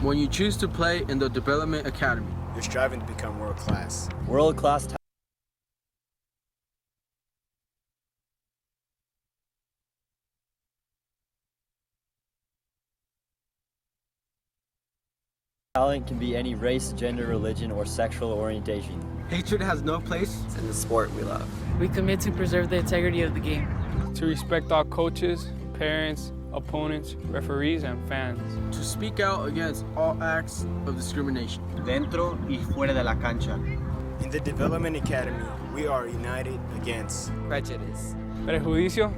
When you choose to play in the Development Academy, you're striving to become world-class. World-class talent can be any race, gender, religion, or sexual orientation. Hatred has no place in the sport we love. We commit to preserve the integrity of the game. To respect all coaches, parents, opponents, referees, and fans. To speak out against all acts of discrimination. Dentro y fuera de la cancha. In the Development Academy, we are united against prejudice, prejuicio,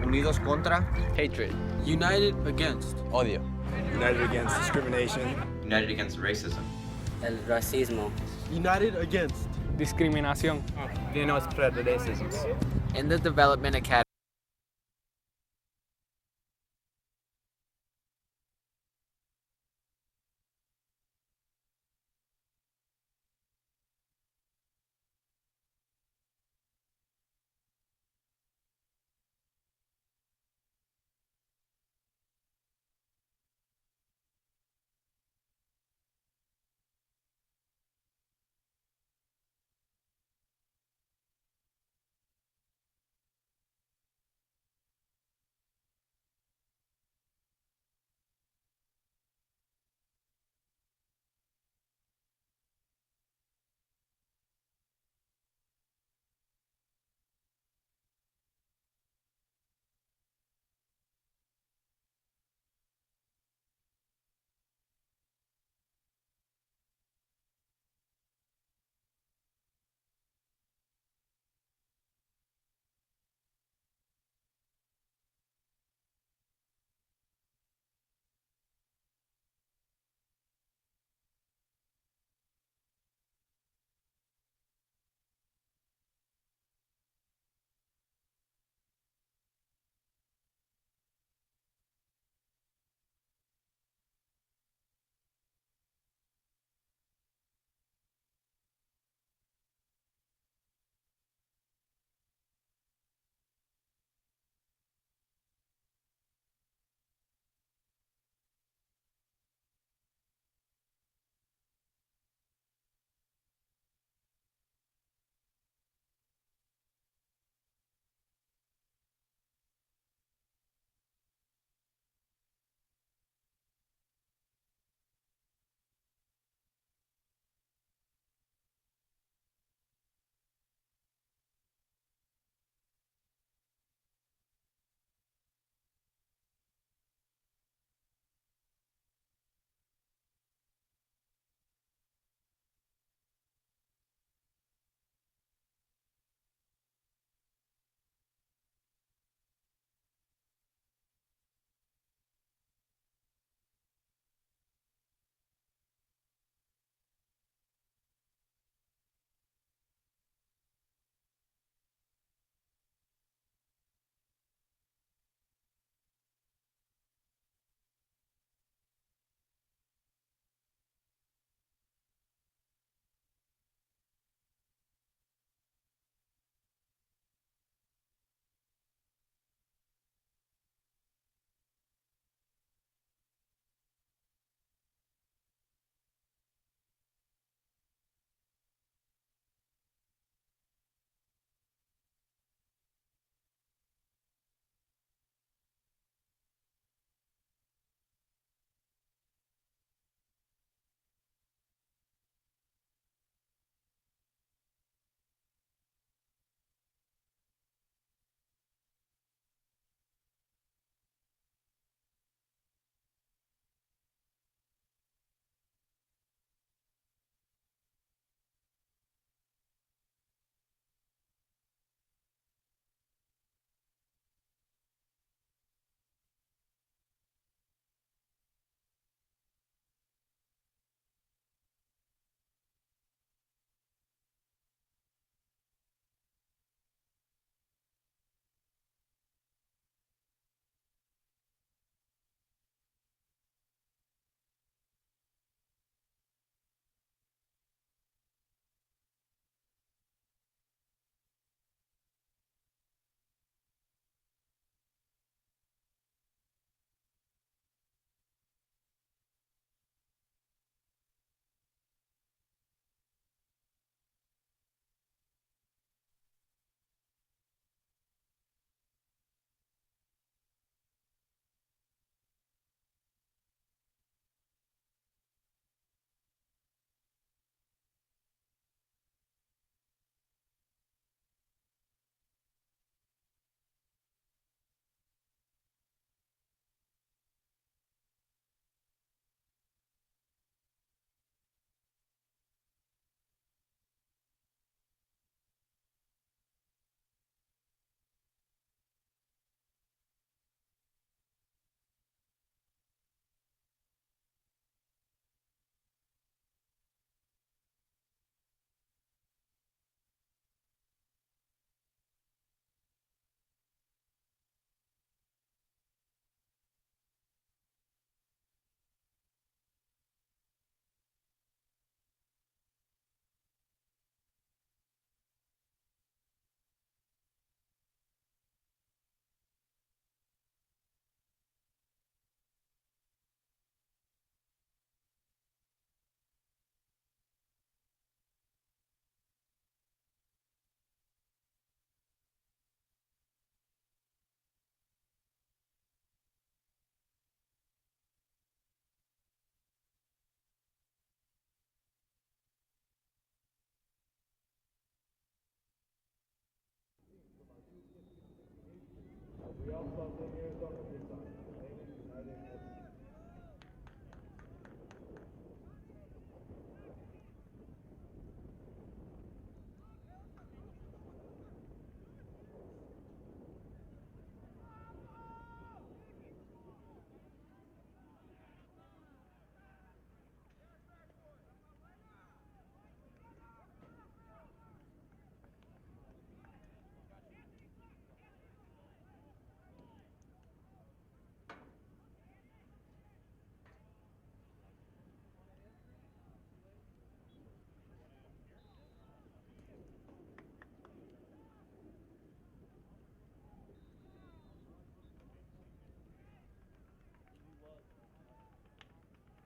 unidos contra hatred, united against odio, united against discrimination, united against racism, el racismo, united against discriminación, In the Development Academy.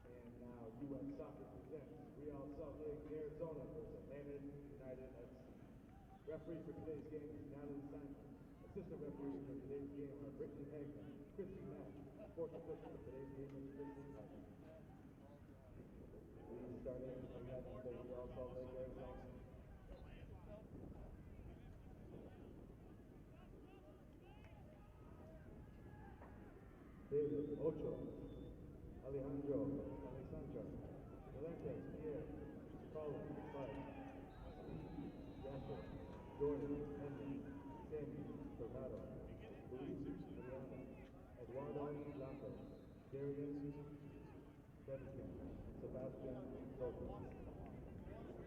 And now U.S. Soccer presents Real Salt Lake, Arizona versus Atlanta United FC. Referee for today's game is Natalie Simon. Assistant referees for today's game are Brittany Hagman, Christy Mack. Fourth official for today's game is Christy Hagman. We starting again for Real Salt Lake, Arizona. David Ocho, Alejandro, Alexandra, Melendez, Pierre, Colin, Mike, Steve, Yasser, Jordan, Henry, Sammy, Tornado, Luis, Mariana, Eduardo, Lopez, Darius, Dedican, Sebastian, Lopez.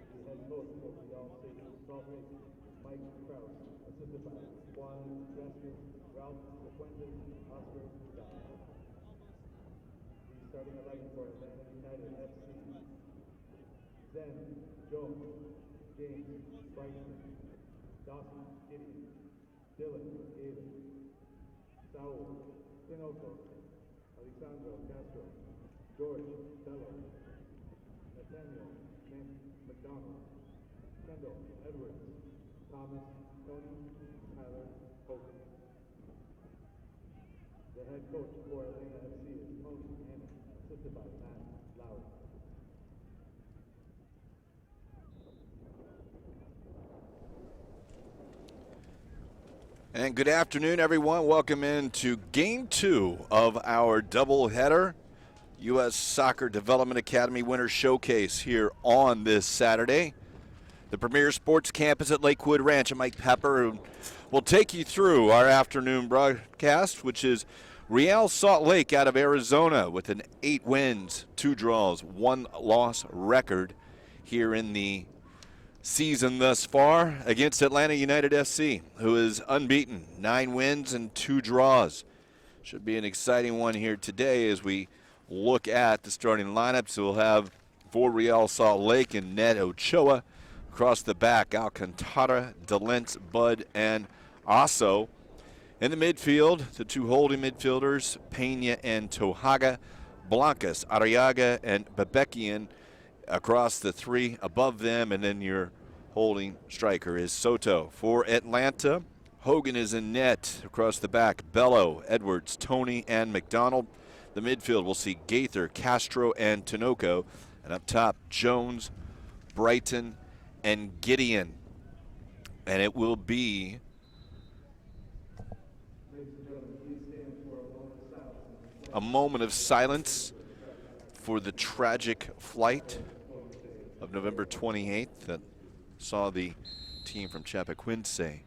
The head coach for Real Salt Lake, Mike Krause, assisted by Juan Jasper, Ralph Fuentes, Oscar, Dowd. Starting 11 for Atlanta United FC. Zen, Jones, James, Bryson, Dawson, Gideon, Dylan, Gavin, Saul, Tinoco, Alexandro, Castro, George, Bello, Nathaniel, McDonald, Kendall, Edwards, Thomas, Tony, Tyler, Hogan. The head coach for Atlanta FC is Tony Hannon, assisted by Matt Lowry. And good afternoon, everyone. Welcome into Game 2 of our doubleheader U.S. Soccer Development Academy Winter Showcase here on this Saturday. The premier sports campus at Lakewood Ranch. I'm Mike Pepper, who will take you through our afternoon broadcast, which is Real Salt Lake out of Arizona with an 8 wins, 2 draws, 1 loss record here in the season thus far against Atlanta United FC, who is unbeaten, 9 wins and 2 draws. Should be an exciting one here today as we look at the starting lineups. We'll have for Real Salt Lake and Ned Ochoa. Across the back, Alcantara, Delence, Bud, and Asso. In the midfield, the 2 holding midfielders, Pena and Tohaga, Blancas, Arriaga, and Bebekian across the 3 above them, and then your holding striker is Soto. For Atlanta, Hogan is in net. Across the back, Bello, Edwards, Tony, and McDonald. The midfield will see Gaither, Castro, and Tinoco. And up top, Jones, Brighton, and Gideon. And it will be a moment of silence for the tragic flight of November 28th that saw the team from Chapecoense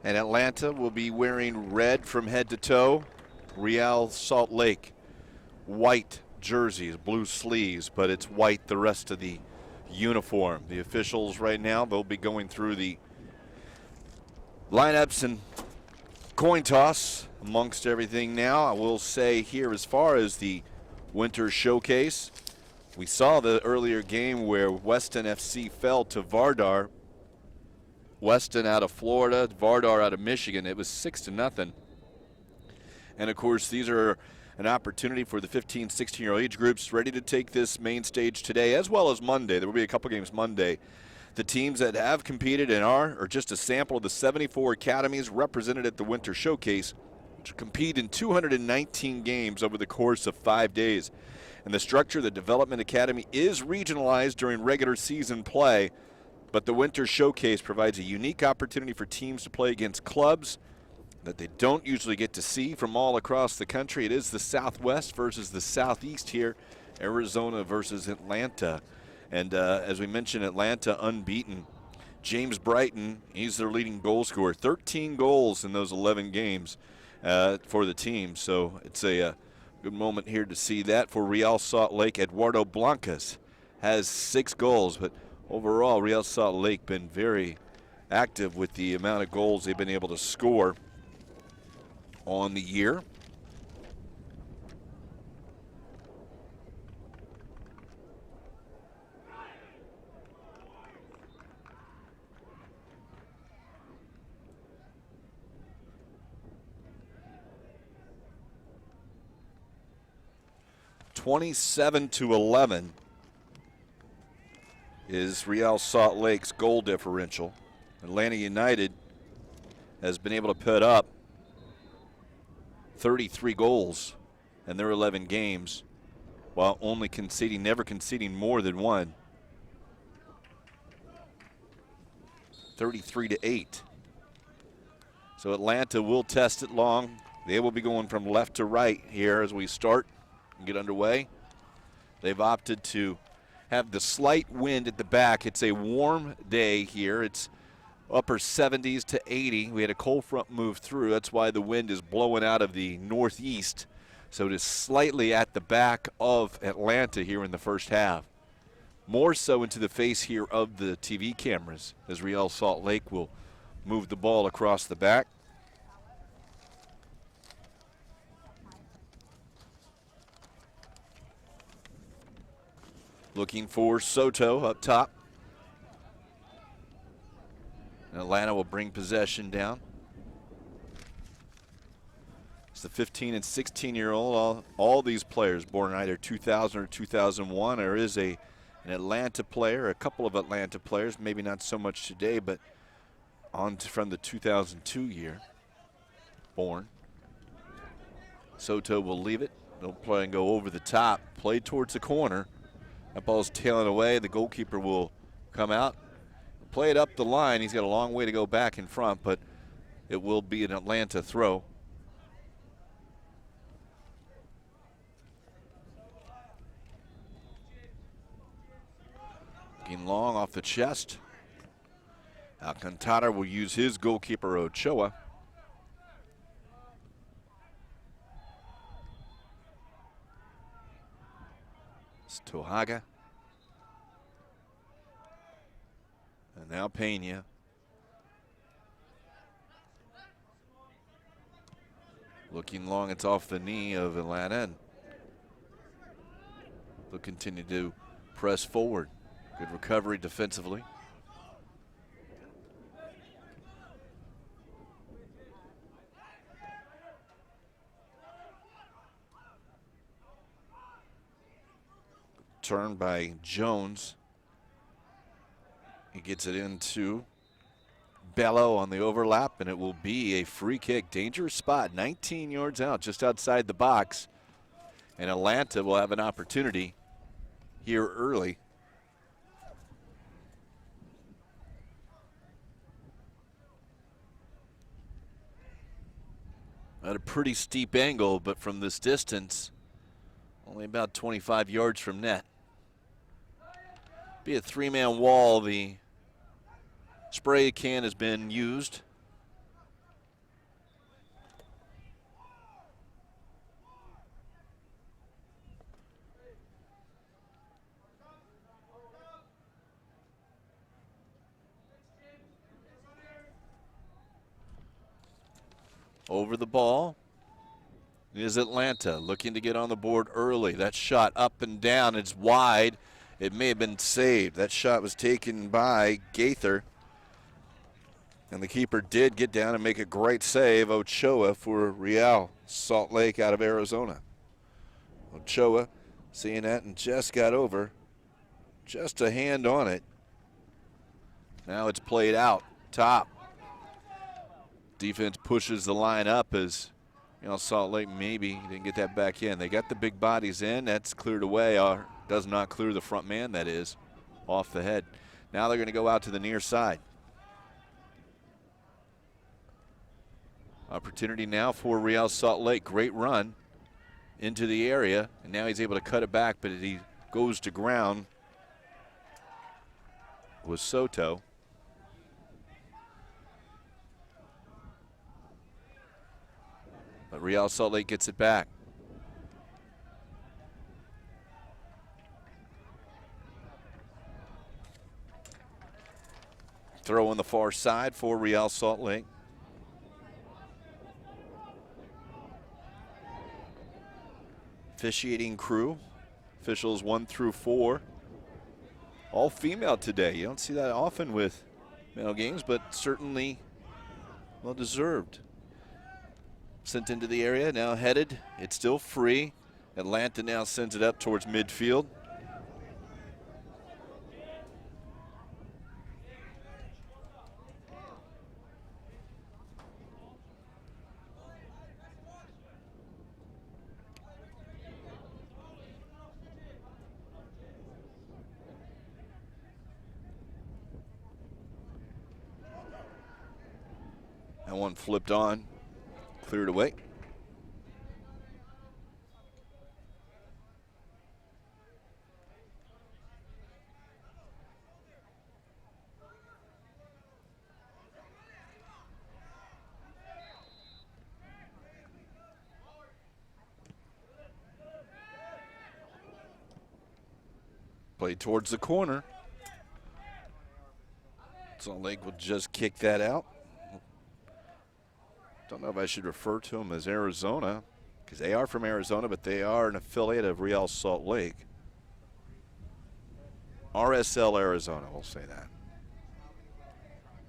and Atlanta will be wearing red from head to toe. Real Salt Lake, white jerseys, blue sleeves, but it's white the rest of the uniform. The officials right now, they'll be going through the lineups and coin toss amongst everything now. I will say here, as far as the winter showcase, we saw the earlier game where Weston FC fell to Vardar Weston out of Florida, Vardar out of Michigan. It was 6-0. And, of course, these are an opportunity for the 15, 16-year-old age groups ready to take this main stage today as well as Monday. There will be a couple games Monday. The teams that have competed and are just a sample of the 74 academies represented at the Winter Showcase, which compete in 219 games over the course of 5 days. And the structure of the Development Academy is regionalized during regular season play, but the Winter Showcase provides a unique opportunity for teams to play against clubs that they don't usually get to see from all across the country. It is the Southwest versus the Southeast here, Arizona versus Atlanta. And as we mentioned, Atlanta unbeaten. James Brighton, he's their leading goal scorer. 13 goals in those 11 games for the team. So it's a good moment here to see that for Real Salt Lake. Eduardo Blancas has 6 goals, but overall, Real Salt Lake been very active with the amount of goals they've been able to score on the year. (27-11) is Real Salt Lake's goal differential. Atlanta United has been able to put up 33 goals in their 11 games, while never conceding more than one. 33-8. So Atlanta will test it long. They will be going from left to right here as we start and get underway. They've opted to have the slight wind at the back. It's a warm day here. It's upper 70s to 80. We had a cold front move through. That's why the wind is blowing out of the northeast. So it is slightly at the back of Atlanta here in the first half. More so into the face here of the TV cameras as Real Salt Lake will move the ball across the back. Looking for Soto up top. Atlanta will bring possession down. It's the 15 and 16-year-old. All these players born in either 2000 or 2001. There is an Atlanta player, a couple of Atlanta players, maybe not so much today, but from the 2002 year born. Soto will leave it. They'll play and go over the top. Play towards the corner. That ball's tailing away. The goalkeeper will come out. Play it up the line. He's got a long way to go back in front, but it will be an Atlanta throw. Looking long off the chest. Alcantara will use his goalkeeper, Ochoa. It's Tohaga. And now Pena. Looking long, it's off the knee of Atlanta. And they'll continue to press forward. Good recovery defensively. Turn by Jones. He gets it into Bello on the overlap, and it will be a free kick. Dangerous spot, 19 yards out, just outside the box. And Atlanta will have an opportunity here early. At a pretty steep angle, but from this distance, only about 25 yards from net. Be a 3-man wall. The spray can has been used. Over the ball is Atlanta, looking to get on the board early. That shot up and down, it's wide. It may have been saved. That shot was taken by Gaither. And the keeper did get down and make a great save, Ochoa, for Real Salt Lake out of Arizona. Ochoa seeing that and just got over. Just a hand on it. Now it's played out, top. Defense pushes the line up as Salt Lake maybe didn't get that back in. They got the big bodies in. That's cleared away. Does not clear the front man, that is, off the head. Now they're going to go out to the near side. Opportunity now for Real Salt Lake. Great run into the area, and now he's able to cut it back, but he goes to ground with Soto. But Real Salt Lake gets it back. Throw on the far side for Real Salt Lake. Officiating crew, officials 1 through 4. All female today. You don't see that often with male games, but certainly well deserved. Sent into the area, now headed. It's still free. Atlanta now sends it up towards midfield. That one flipped on, cleared away. Played towards the corner. Salt Lake will just kick that out. Don't know if I should refer to them as Arizona, because they are from Arizona, but they are an affiliate of Real Salt Lake. RSL Arizona, we'll say that.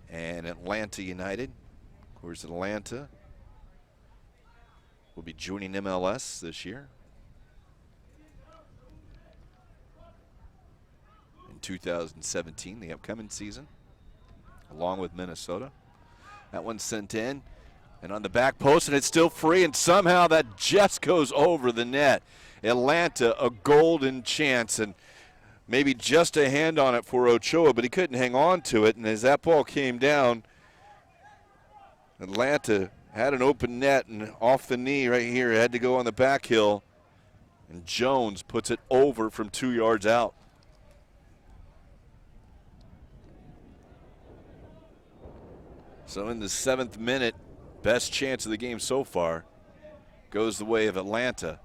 And Atlanta United, of course, Atlanta will be joining MLS this year. In 2017, the upcoming season, along with Minnesota. That one's sent in. And on the back post, and it's still free, and somehow that just goes over the net. Atlanta, a golden chance, and maybe just a hand on it for Ochoa, but he couldn't hang on to it. And as that ball came down, Atlanta had an open net, and off the knee right here, had to go on the back hill, and Jones puts it over from 2 yards out. So in the 7th minute, best chance of the game so far goes the way of Atlanta.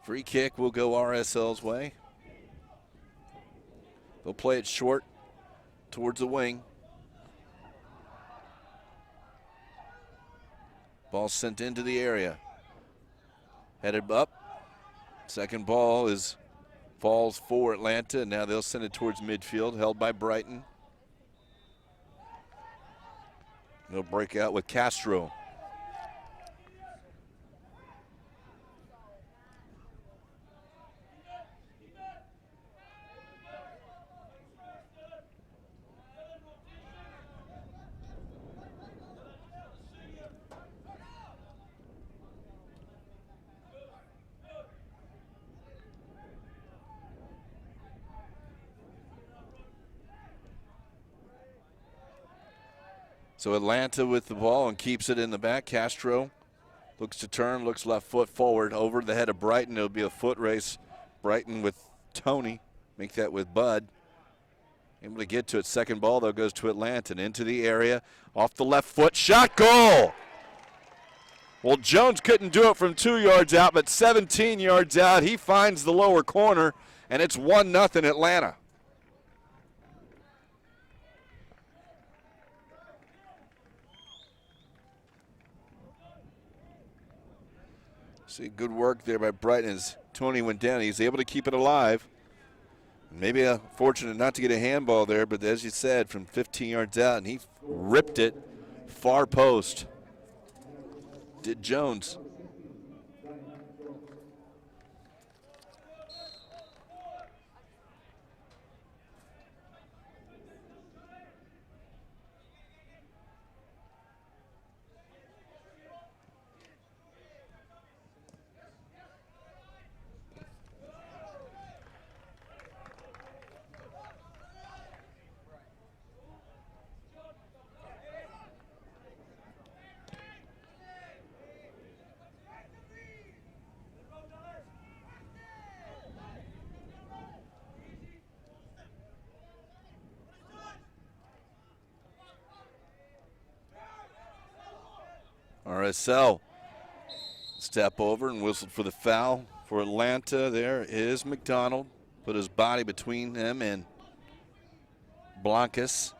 Free kick will go RSL's way. They'll play it short towards the wing. Ball sent into the area. Headed up. Second ball falls for Atlanta, and now they'll send it towards midfield, held by Brighton. They'll break out with Castro. So Atlanta with the ball and keeps it in the back. Castro looks to turn, looks left foot forward over the head of Brighton. It'll be a foot race. Brighton with Tony, make that with Bud. Able to get to it. Second ball, though, goes to Atlanta and into the area. Off the left foot, shot, goal! Well, Jones couldn't do it from 2 yards out, but 17 yards out, he finds the lower corner, and it's 1-0 Atlanta. See, good work there by Brighton as Tony went down. He's able to keep it alive. Maybe fortunate not to get a handball there, but as you said, from 15 yards out, and he ripped it far post. Did Jones. RSL step over and whistled for the foul for Atlanta. There is McDonald. Put his body between him and Blancas.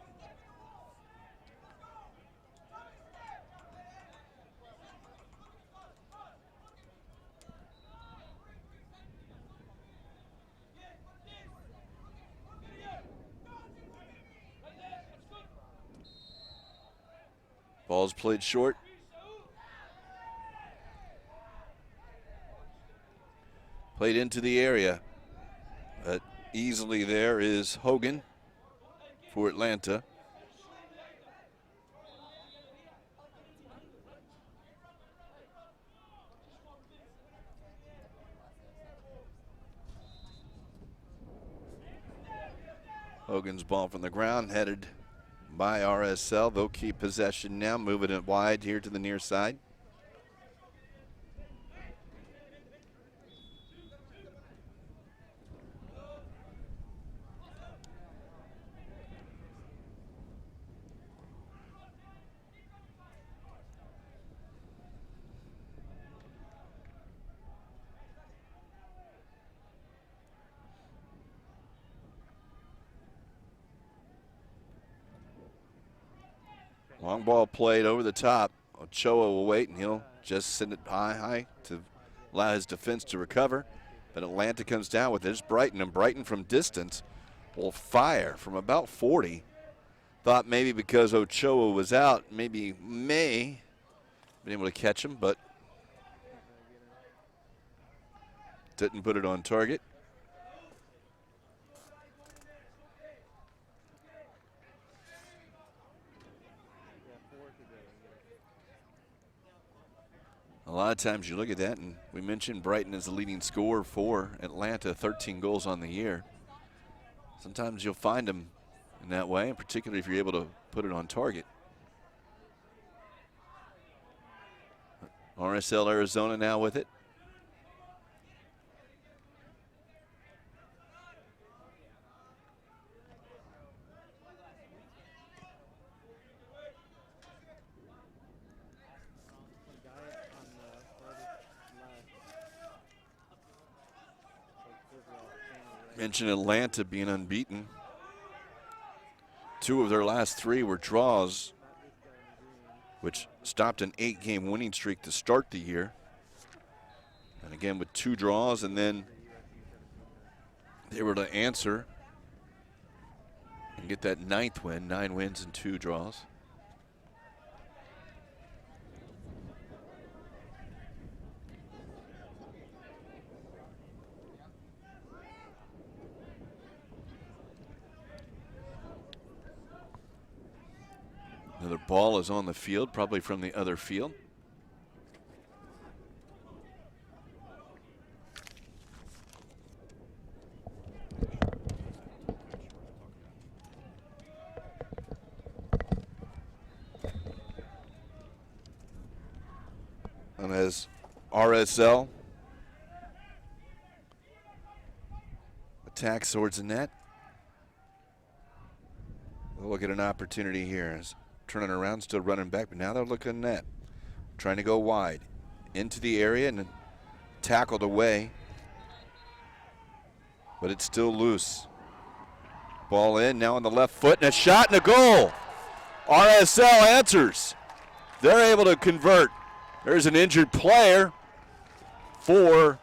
Ball's played short. Played into the area. But easily there is Hogan for Atlanta. Hogan's ball from the ground, headed by RSL. They'll keep possession now, moving it wide here to the near side. Long ball played over the top. Ochoa will wait, and he'll just send it high to allow his defense to recover. But Atlanta comes down with it. It's Brighton, and Brighton from distance will fire from about 40. Thought maybe because Ochoa was out, maybe may been able to catch him, but didn't put it on target. A lot of times you look at that, and we mentioned Brighton as the leading scorer for Atlanta, 13 goals on the year. Sometimes you'll find them in that way, and particularly if you're able to put it on target. RSL Arizona now with it. Mentioned Atlanta being unbeaten. 2 of their last 3 were draws, which stopped an 8-game winning streak to start the year. And again, with 2 draws, and then they were to answer and get that 9th win, 9 wins and 2 draws. Another ball is on the field, probably from the other field. And as RSL attacks towards the net, we'll get an opportunity here. Turning around, still running back, but now they're looking net. Trying to go wide. into the area and tackled away. But it's still loose. Ball in, now on the left foot, and a shot and a goal. RSL answers. They're able to convert. There's an injured player for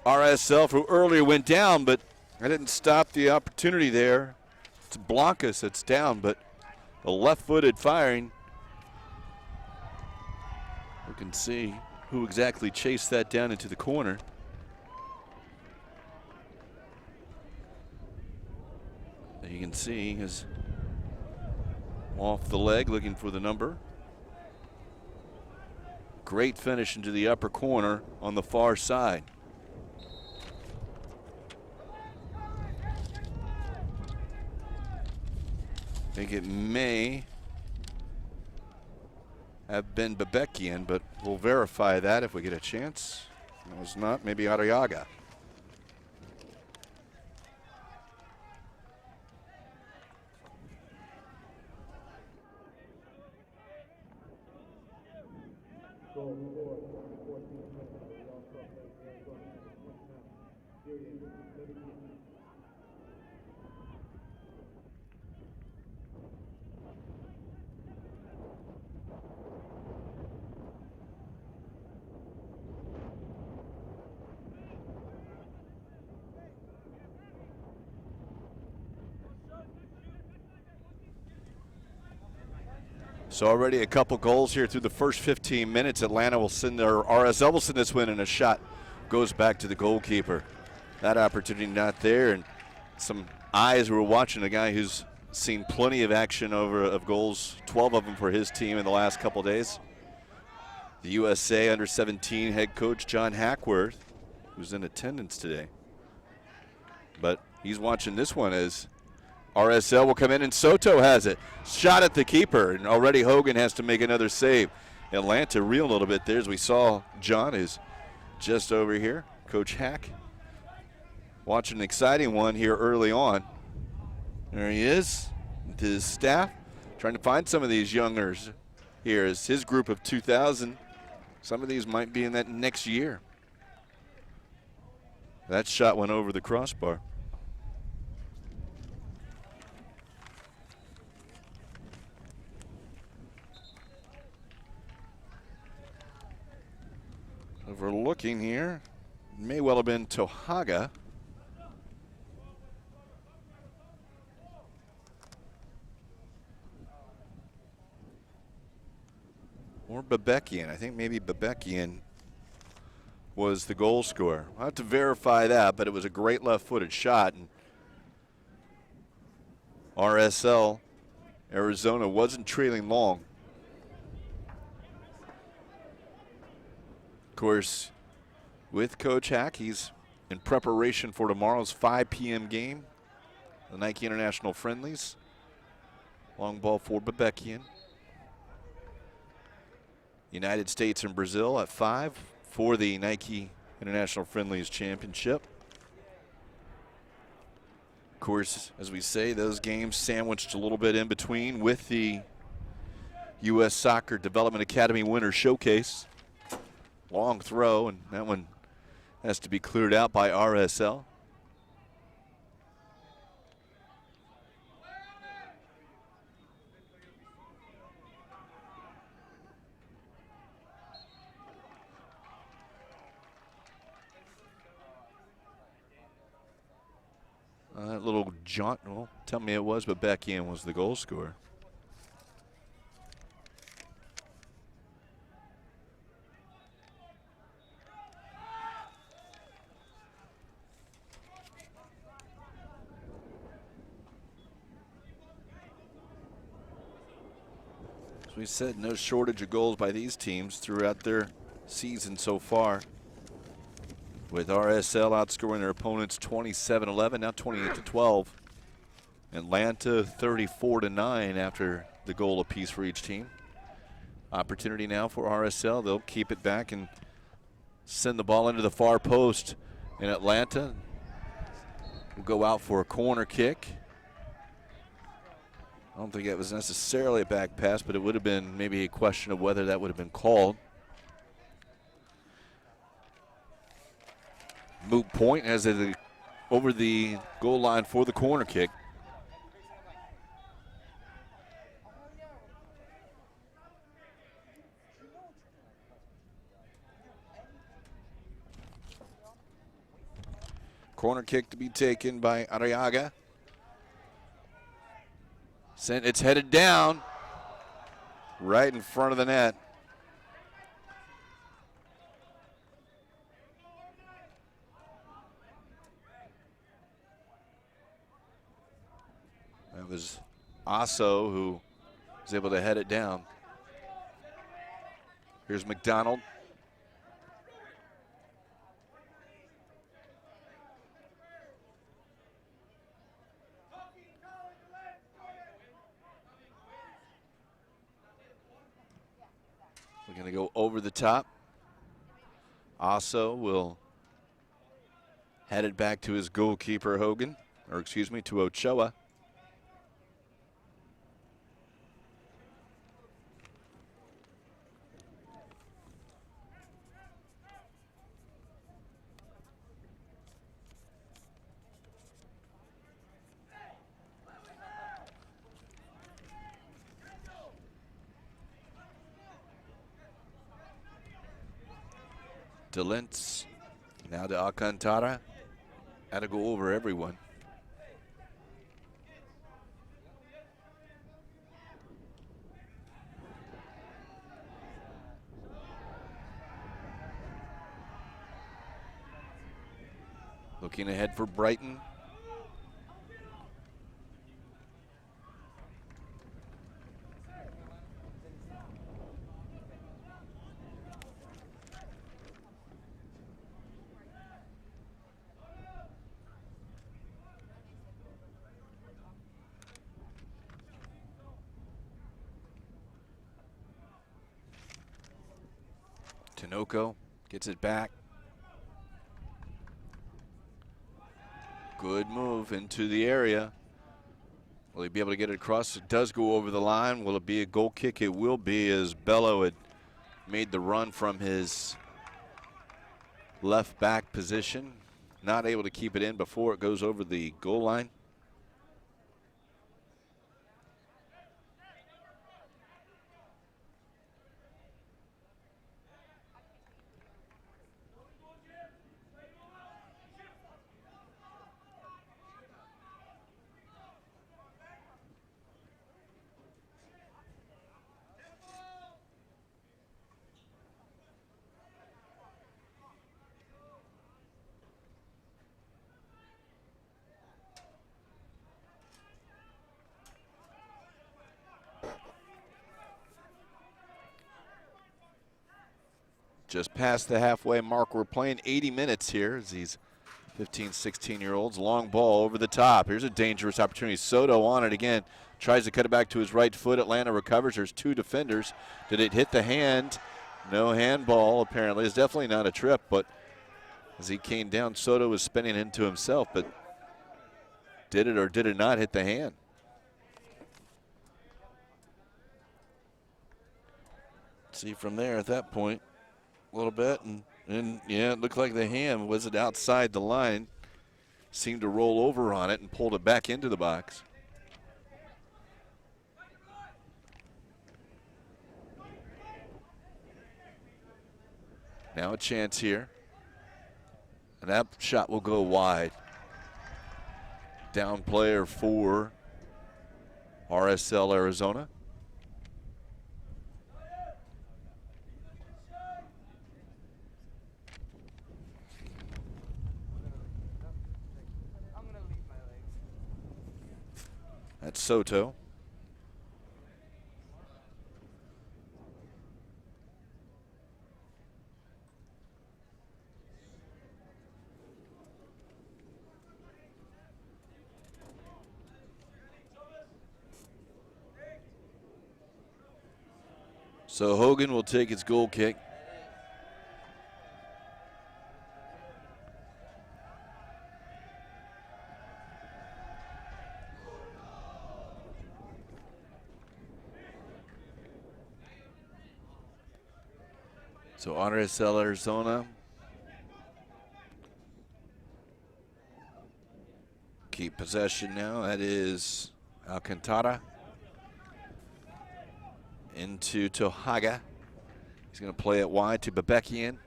RSL who earlier went down, but I didn't stop the opportunity there. It's Blancas that's down, but a left-footed firing. We can see who exactly chased that down into the corner. You can see he's off the leg looking for the number. Great finish into the upper corner on the far side. I think it may have been Bebekian, but we'll verify that if we get a chance. It was not, maybe Arriaga. Goal scored, 14 minutes. We also played Arizona at 29. Period. 17. So already a couple goals here through the first 15 minutes. Atlanta will send their RSL will send this win, and a shot goes back to the goalkeeper. That opportunity not there, and some eyes were watching a guy who's seen plenty of action of goals, 12 of them for his team in the last couple days. The USA under-17 head coach John Hackworth, who's in attendance today. But he's watching this one as RSL will come in, and Soto has it. Shot at the keeper, and already Hogan has to make another save. Atlanta reel a little bit there, as we saw John is just over here. Coach Hack watching an exciting one here early on. There he is with his staff, trying to find some of these youngers here as his group of 2,000. Some of these might be in that next year. That shot went over the crossbar. If we're looking here, it may well have been Tohaga. Or Bebekian. I think maybe Bebekian was the goal scorer. I'll have to verify that, but it was a great left-footed shot. And RSL, Arizona, wasn't trailing long. Of course, with Coach Hack, he's in preparation for tomorrow's 5 p.m. game, the Nike International Friendlies. Long ball for Bebekian. United States and Brazil at 5 for the Nike International Friendlies Championship. Of course, as we say, those games sandwiched a little bit in between with the U.S. Soccer Development Academy Winter Showcase. Long throw, and that one has to be cleared out by RSL. That little jaunt, well, tell me it was, but Bebekian was the goal scorer. As we said, no shortage of goals by these teams throughout their season so far. With RSL outscoring their opponents 27-11, now 28-12. Atlanta 34-9 after the goal apiece for each team. Opportunity now for RSL. They'll keep it back and send the ball into the far post. And Atlanta will go out for a corner kick. I don't think it was necessarily a back pass, but it would have been maybe a question of whether that would have been called. Moot point as they over the goal line for the corner kick. Corner kick to be taken by Arriaga. It's headed down right in front of the net. That was Asso who was able to head it down. Here's McDonald. We're going to go over the top. Asso will head it back to his goalkeeper, Hogan, or excuse me, to Ochoa. DeLintz, now to Alcantara. Had to go over everyone. Looking ahead for Brighton. Tinoco gets it back. Good move into the area. Will he be able to get it across? It does go over the line. Will it be a goal kick? It will be, as Bello had made the run from his left back position. Not able to keep it in before it goes over the goal line. Just past the halfway mark. We're playing 80 minutes here as these 15, 16-year-olds. Long ball over the top. Here's a dangerous opportunity. Soto on it again. Tries to cut it back to his right foot. Atlanta recovers. There's two defenders. Did it hit the hand? No handball, apparently. It's definitely not a trip, but as he came down, Soto was spinning into himself, but did it or did it not hit the hand? See from there at that point. A little bit, and yeah, it looked like the hand was it outside the line. Seemed to roll over on it and pulled it back into the box. Now a chance here. And that shot will go wide. Down player for RSL Arizona. That's Soto. So Hogan will take his goal kick. So RSL Arizona keep possession now. That is Alcantara into Tohaga. He's going to play it wide to Bebekian.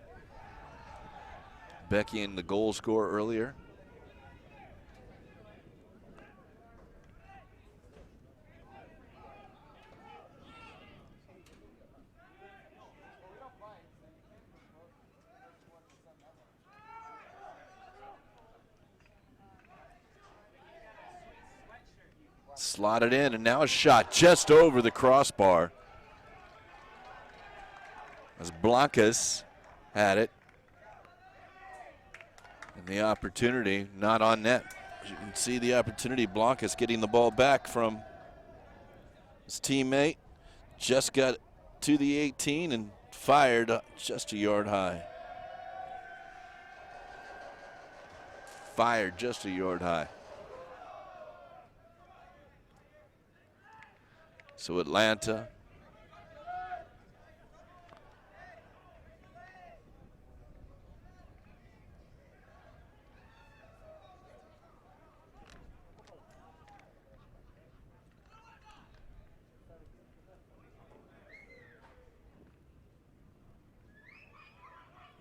Bebekian, the goal scorer earlier. Slotted in, and now a shot just over the crossbar. As Blancas had it. And the opportunity not on net. As you can see the opportunity, Blancas getting the ball back from his teammate. Just got to the 18 and fired just a yard high. Fired just a yard high. So Atlanta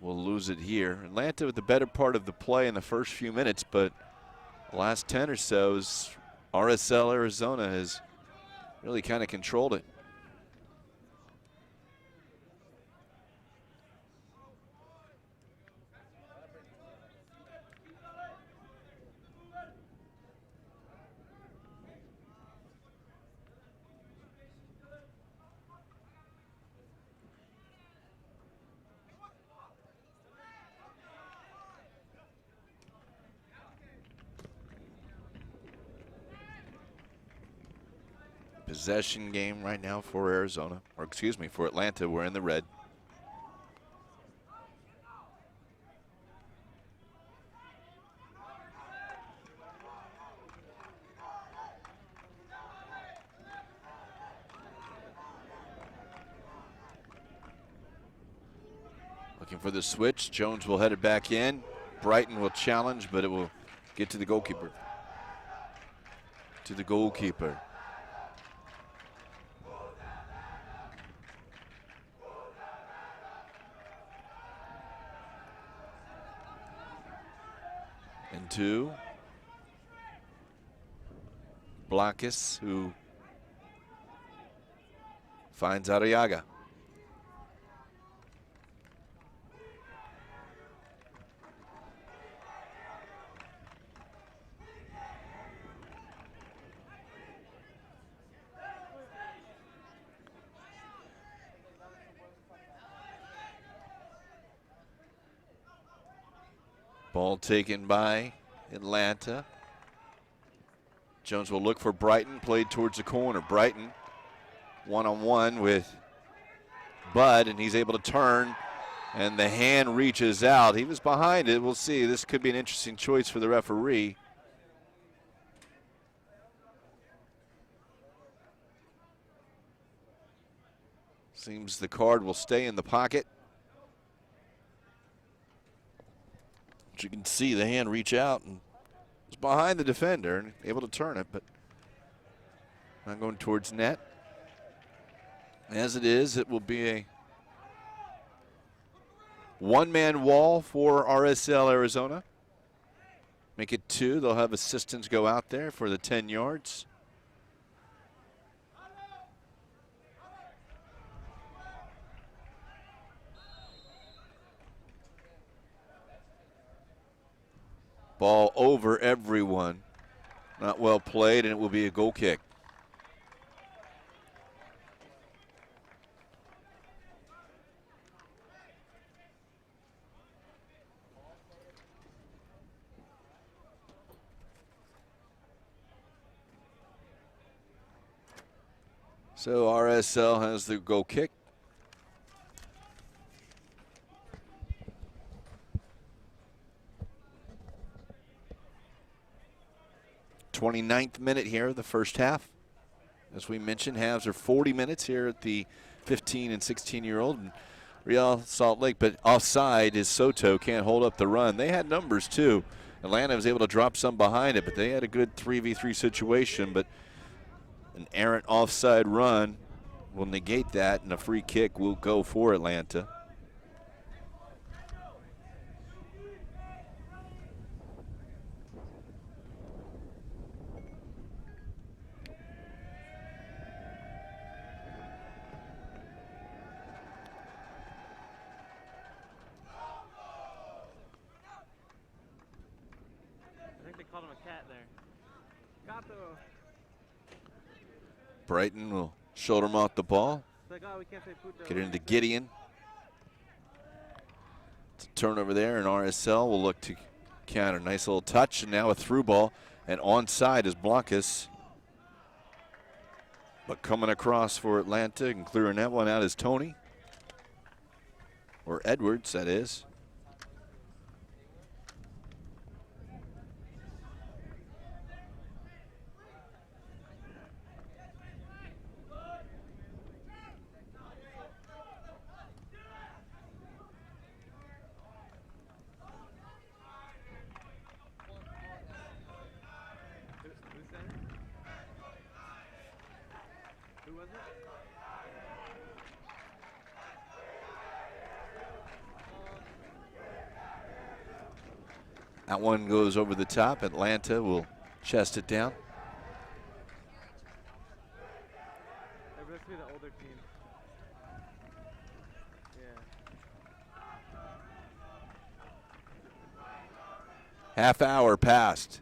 will lose it here. Atlanta with the better part of the play in the first few minutes, but the last 10 or so, RSL Arizona has really kind of controlled it. Possession game right now for Arizona, or excuse me, for Atlanta. We're in the red. Looking for the switch. Jones will head it back in. Brighton will challenge, but it will get to the goalkeeper. To the goalkeeper. Into Blancas, who finds Arriaga. Ball taken by Atlanta. Jones will look for Brighton, played towards the corner. Brighton one-on-one with Bud, and he's able to turn, and the hand reaches out. He was behind it. We'll see. This could be an interesting choice for the referee. Seems the card will stay in the pocket. But you can see the hand reach out and was behind the defender and able to turn it, but not going towards net. As it is, it will be a one-man wall for RSL Arizona. Make it 2. They'll have assistants go out there for the 10 yards. Ball over everyone. Not well played, and it will be a goal kick. So RSL has the goal kick. 29th minute here of the first half. As we mentioned, halves are 40 minutes here at the 15 and 16-year-old. And Real Salt Lake, but offside is Soto, can't hold up the run. They had numbers too. Atlanta was able to drop some behind it, but they had a good 3v3 situation, but an errant offside run will negate that, and a free kick will go for Atlanta. I think they called him a cat there. Gato. Brighton will shoulder him off the ball. It's like, oh, we can't say puto. Get it into Gideon. It's a turnover there, and RSL will look to counter. Nice little touch, and now a through ball. And onside is Blancas. But coming across for Atlanta and clearing that one out is Tony. Or Edwards, that is. Who was it? That one goes over the top. Atlanta will chest it down. It must be the older team. Yeah. Half hour passed.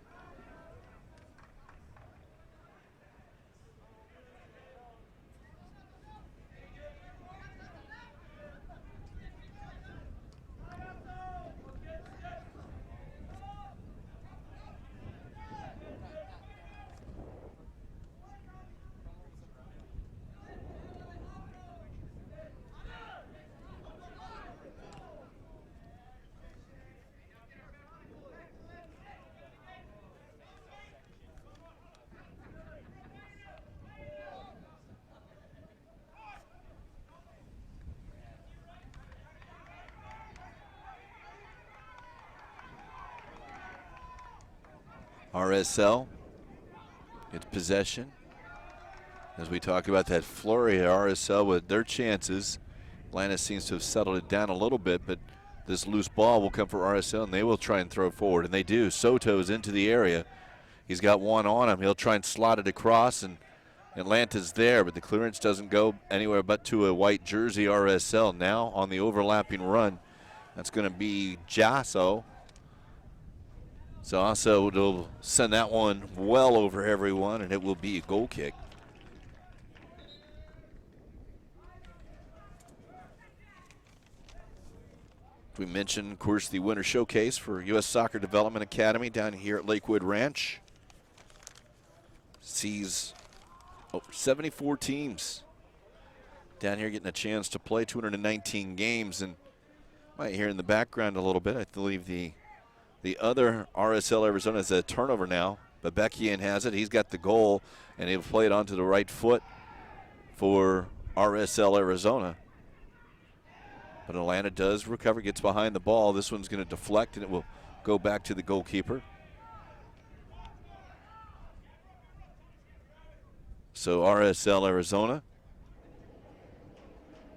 RSL gets possession. As we talk about that flurry at RSL with their chances, Atlanta seems to have settled it down a little bit, but this loose ball will come for RSL, and they will try and throw forward, and they do. Soto's into the area. He's got one on him. He'll try and slot it across, and Atlanta's there, but the clearance doesn't go anywhere but to a white jersey RSL. Now on the overlapping run, that's going to be Jasso. So also will send that one well over everyone, and it will be a goal kick. We mentioned, of course, the Winter Showcase for U.S. Soccer Development Academy down here at Lakewood Ranch. Sees over 74 teams down here getting a chance to play 219 games. And might hear in the background a little bit, I believe the other RSL Arizona has a turnover now. Bebekian has it. He's got the goal, and he'll play it onto the right foot for RSL Arizona. But Atlanta does recover, gets behind the ball. This one's going to deflect, and it will go back to the goalkeeper. So RSL Arizona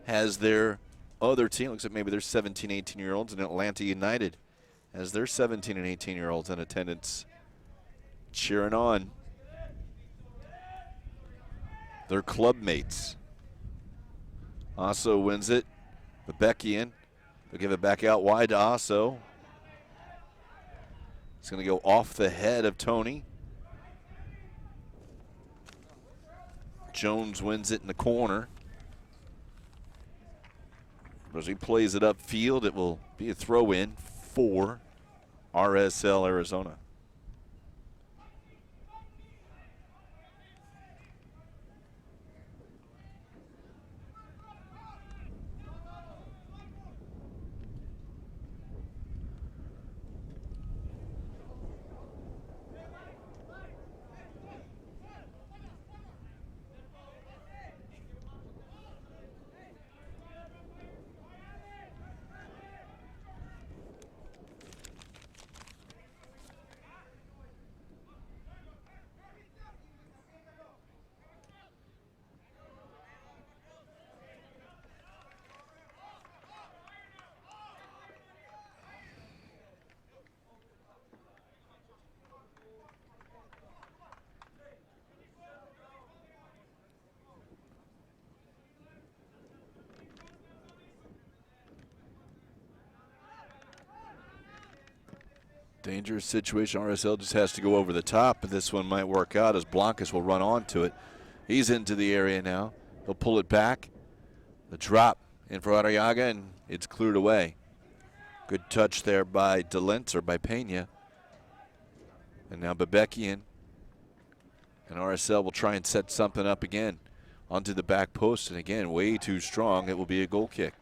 has their other team. Looks like maybe they're 17, 18-year-olds, and Atlanta United has their 17 and 18-year-olds in attendance cheering on their club mates. Asso wins it. Bebekian, they'll give it back out wide to Asso. It's going to go off the head of Tony. Jones wins it in the corner. As he plays it upfield, it will be a throw-in for RSL Arizona. Dangerous situation. RSL just has to go over the top, but this one might work out as Blancas will run onto it. He's into the area now. He'll pull it back. The drop in for Arriaga, and it's cleared away. Good touch there by Delentz or by Pena. And now Bebekian. And RSL will try and set something up again onto the back post. And again, way too strong. It will be a goal kick.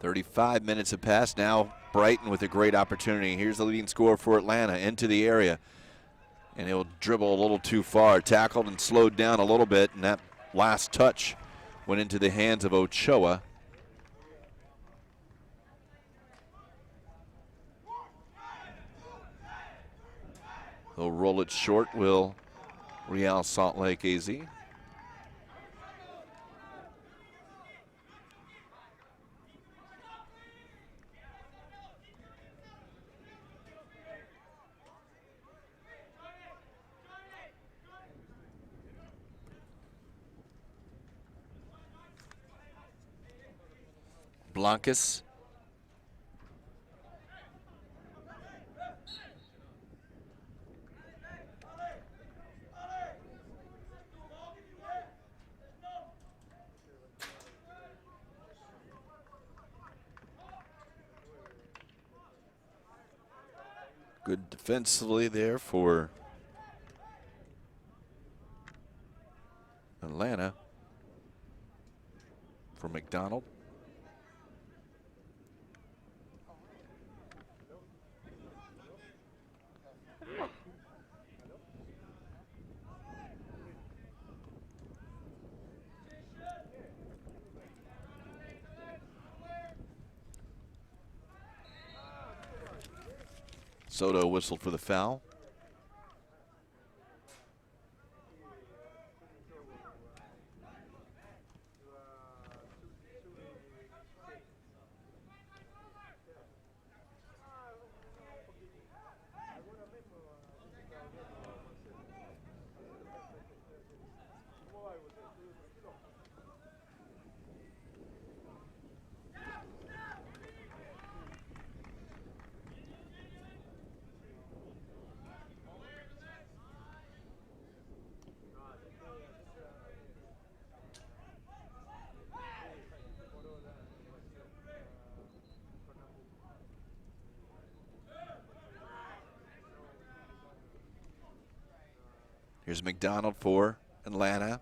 "35 minutes have passed. Now Brighton with a great opportunity. Here's the leading scorer for Atlanta into the area. And he'll dribble a little too far. Tackled and slowed down a little bit. And that last touch went into the hands of Ochoa. He'll roll it short, will Real Salt Lake AZ. Blancas. Good defensively there for Atlanta. For McDonald. Soto whistled for the foul. Here's McDonald for Atlanta.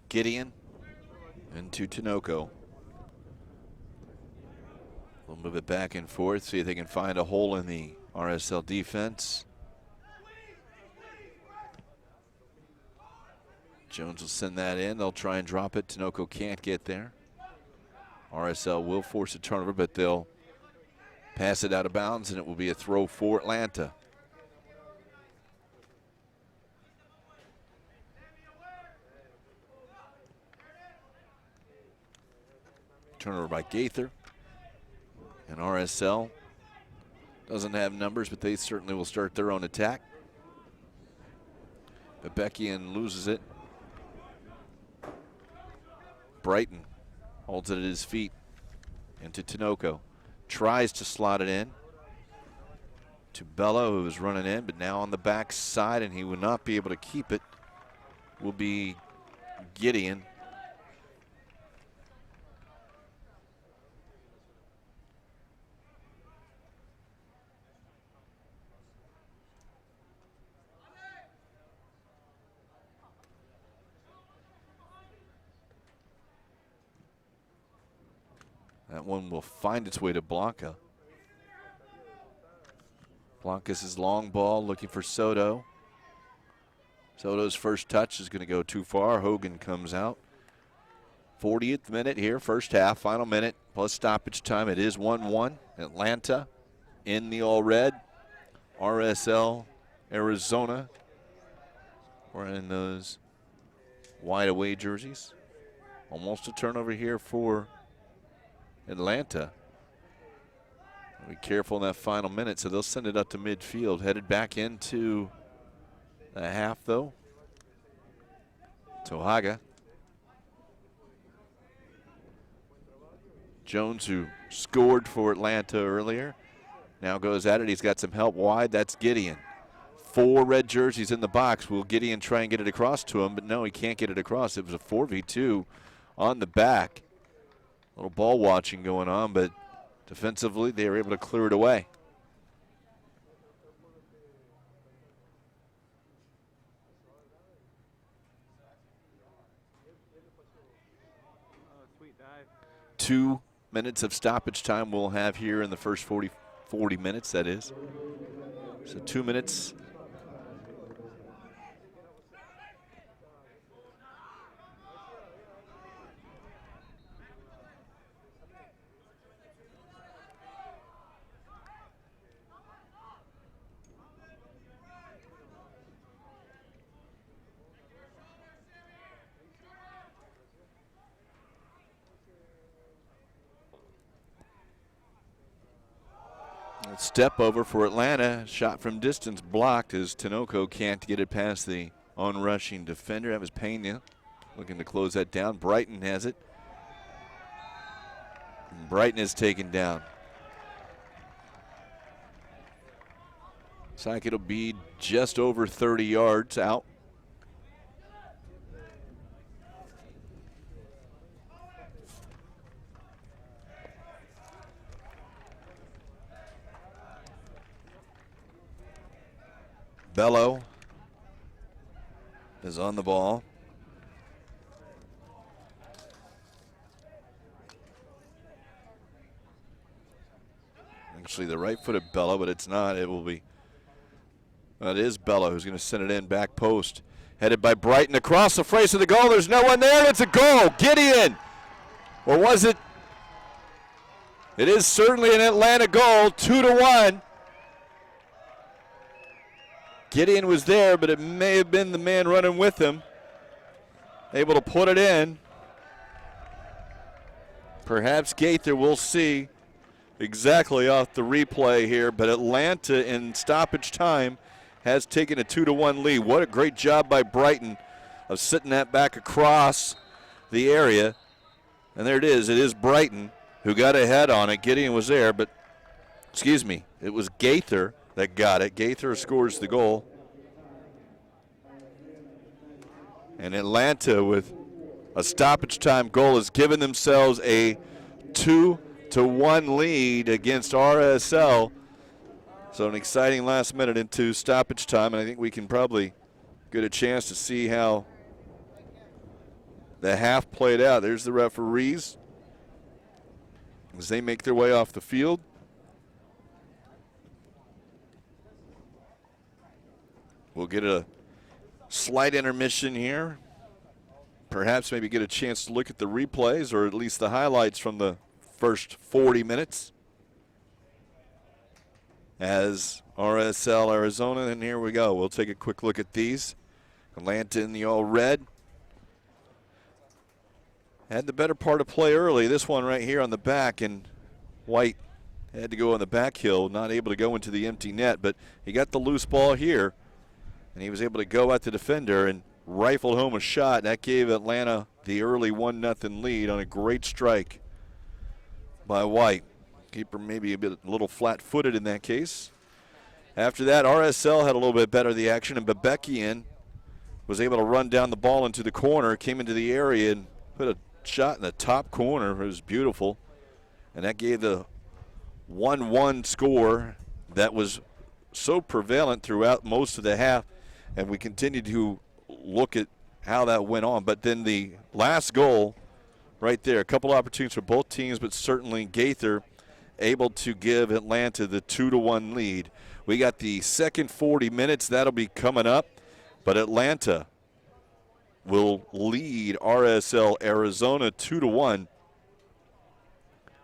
Gideon into Tinoco. We'll move it back and forth, see if they can find a hole in the RSL defense. Jones will send that in. They'll try and drop it. Tinoco can't get there. RSL will force a turnover, but they'll pass it out of bounds, and it will be a throw for Atlanta. Turnover by Gaither. And RSL doesn't have numbers, but they certainly will start their own attack. Bebekian loses it. Brighton holds it at his feet into Tinoco. Tries to slot it in to Bello, who was running in, but now on the back side, and he will not be able to keep it, will be Gideon. That one will find its way to Blanca. Blanca's long ball looking for Soto. Soto's first touch is going to go too far. Hogan comes out. 40th minute here, first half, final minute, plus stoppage time. It is 1-1. Atlanta in the all-red. RSL, Arizona. We're in those wide away jerseys. Almost a turnover here for Atlanta. Be careful in that final minute, so they'll send it up to midfield. Headed back into the half, though. Tohaga. Jones, who scored for Atlanta earlier, now goes at it. He's got some help wide. That's Gideon. 4 red jerseys in the box. Will Gideon try and get it across to him? But no, he can't get it across. It was a 4v2 on the back. A little ball watching going on, but defensively, they were able to clear it away. Two minutes of stoppage time we'll have here in the first 40 minutes, that is. So 2 minutes. Step over for Atlanta. Shot from distance blocked as Tinoco can't get it past the onrushing defender. That was Pena looking to close that down. Brighton has it. And Brighton is taken down. Looks like it'll be just over 30 yards out. Bello is on the ball. Actually, the right-footed Bello, but it's not. It will be. It is Bello who's going to send it in back post. Headed by Brighton across the face of the goal. There's no one there. It's a goal. Gideon. Or was it? It is certainly an Atlanta goal. 2-1. Gideon was there, but it may have been the man running with him. Able to put it in. Perhaps Gaither, we'll see exactly off the replay here, but Atlanta in stoppage time has taken a 2-1 lead. What a great job by Brighton of sitting that back across the area. And there it is. It is Brighton who got ahead on it. Gideon was there, but, excuse me, it was Gaither that got it. Gaither scores the goal. And Atlanta, with a stoppage time goal, has given themselves a 2-1 lead against RSL. So an exciting last minute into stoppage time, and I think we can probably get a chance to see how the half played out. There's the referees as they make their way off the field. We'll get a slight intermission here. Perhaps maybe get a chance to look at the replays or at least the highlights from the first 40 minutes. As RSL Arizona, and here we go. We'll take a quick look at these. Atlanta in the all red. Had the better part of play early. This one right here on the back, and White had to go on the back hill, not able to go into the empty net, but he got the loose ball here. And he was able to go at the defender and rifled home a shot. That gave Atlanta the early 1-0 lead on a great strike by White. Keeper maybe a little flat-footed in that case. After that, RSL had a little bit better the action, and Bebekian was able to run down the ball into the corner, came into the area and put a shot in the top corner. It was beautiful. And that gave the 1-1 score that was so prevalent throughout most of the half. And we continue to look at how that went on. But then the last goal right there. A couple opportunities for both teams, but certainly Gaither able to give Atlanta the 2-1 lead. We got the second 40 minutes. That'll be coming up. But Atlanta will lead RSL Arizona 2-1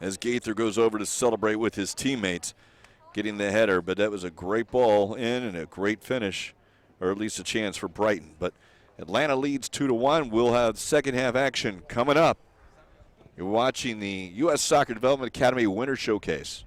as Gaither goes over to celebrate with his teammates, getting the header. But that was a great ball in and a great finish, or at least a chance for Brighton. But Atlanta leads 2-1. We'll have second half action coming up. You're watching the U.S. Soccer Development Academy Winter Showcase.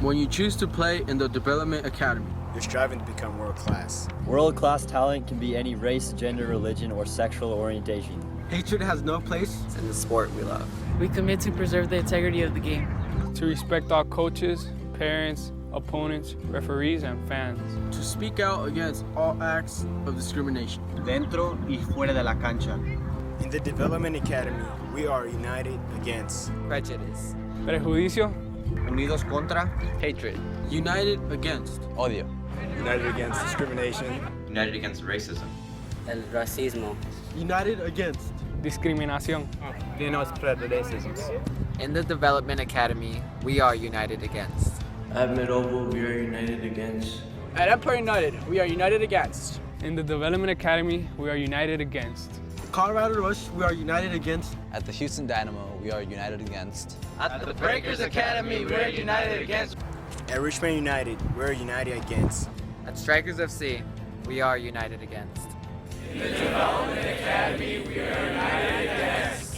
When you choose to play in the Development Academy, You're striving to become world class. World-class talent can be any race, gender, religion, or sexual orientation. Hatred has no place in the sport we love. We commit to preserve the integrity of the game. To respect all coaches, parents, opponents, referees, and fans. to speak out against all acts of discrimination. dentro y fuera de la cancha. In the Development Academy, we are united against Prejudice. Prejuicio, Unidos contra Hatred. United against Odio. united against discrimination, United against racism. El racismo. United against discriminación. In the Development Academy, we are united against At Midovo, we are united against At Empire United, we are united against. In the Development Academy, we are united against. Colorado Rush, we are united against. At the Houston Dynamo, we are united against. At the Breakers Academy, we are united against. At Richmond United, we're united against. At Strikers FC, we are united against. In the Development Academy, we are united against.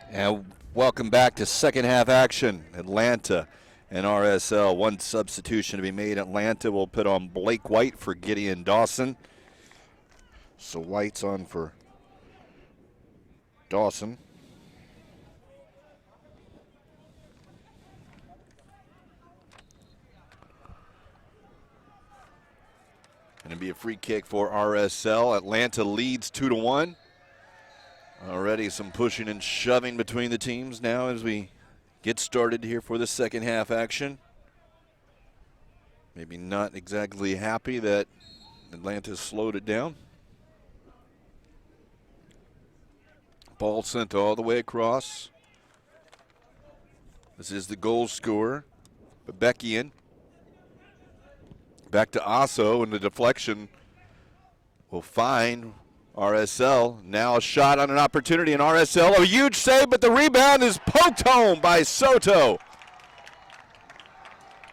And welcome back to second half action. Atlanta and RSL. One substitution to be made. Atlanta will put on Blake White for Gideon Dawson. So White's on for Dawson. Going to be a free kick for RSL. Atlanta leads 2-1. Already some pushing and shoving between the teams now as we get started here for the second half action. Maybe not exactly happy that Atlanta slowed it down. Ball sent all the way across. This is the goal scorer, Bebekian. Back to Asso, and the deflection will find RSL. Now a shot on an opportunity, and RSL, a huge save, but the rebound is poked home by Soto.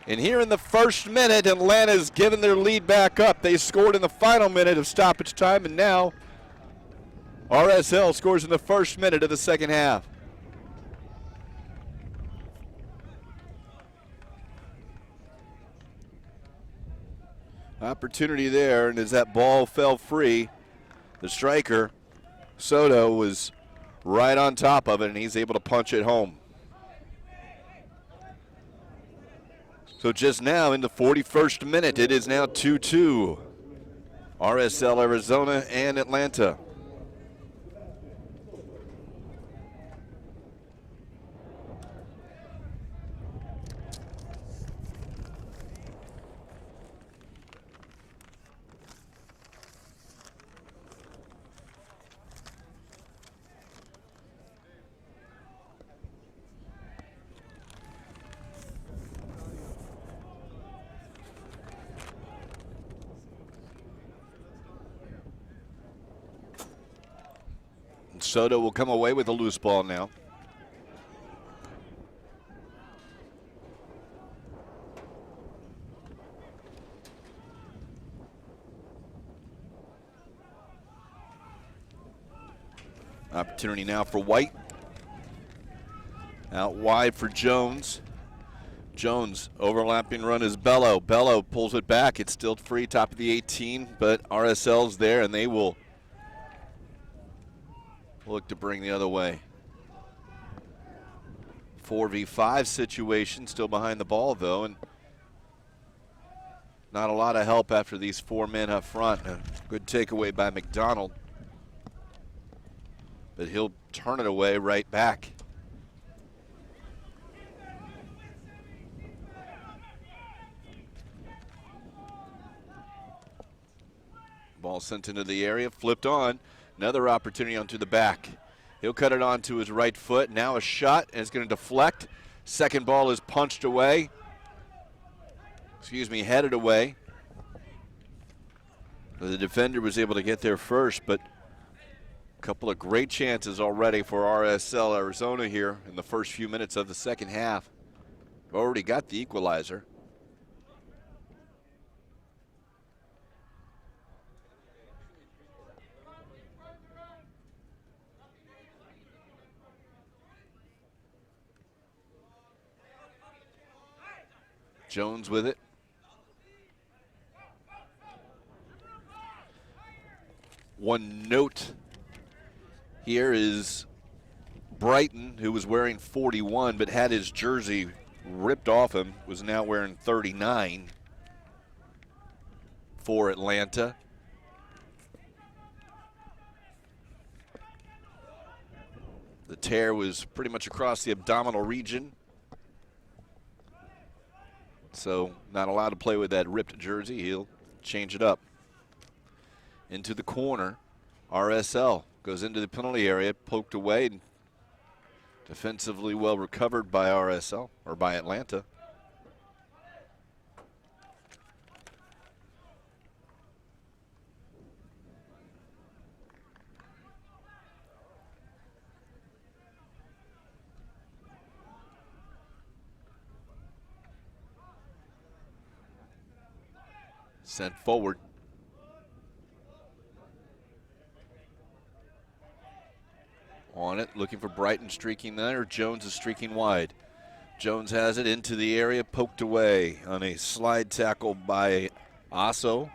And here in the first minute, Atlanta's given their lead back up. They scored in the final minute of stoppage time, and now RSL scores in the first minute of the second half. Opportunity there, and as that ball fell free, the striker, Soto, was right on top of it, and he's able to punch it home. So just now in the 41st minute, it is now 2-2. RSL Arizona and Atlanta. Soto will come away with a loose ball now. Opportunity now for White. Out wide for Jones. Jones overlapping run is Bello. Bello pulls it back. It's still free, top of the 18, but RSL's there, and they will look to bring the other way. 4v5 situation, still behind the ball though, and not a lot of help after these 4 men up front. A good takeaway by McDonald, but he'll turn it away right back. Ball sent into the area, flipped on. Another opportunity onto the back. He'll cut it onto his right foot. Now a shot, and it's going to deflect. Second ball is punched away. Headed away. The defender was able to get there first, but a couple of great chances already for RSL Arizona here in the first few minutes of the second half. Already got the equalizer. Jones with it. One note here is Brighton, who was wearing 41 but had his jersey ripped off him, was now wearing 39 for Atlanta. The tear was pretty much across the abdominal region, so not allowed to play with that ripped jersey. He'll change it up. Into the corner, RSL goes into the penalty area, poked away, and defensively well recovered by RSL, or by Atlanta. Sent forward. on it, looking for Brighton streaking there. Jones is streaking wide. Jones has it into the area, poked away on a slide tackle by Asso.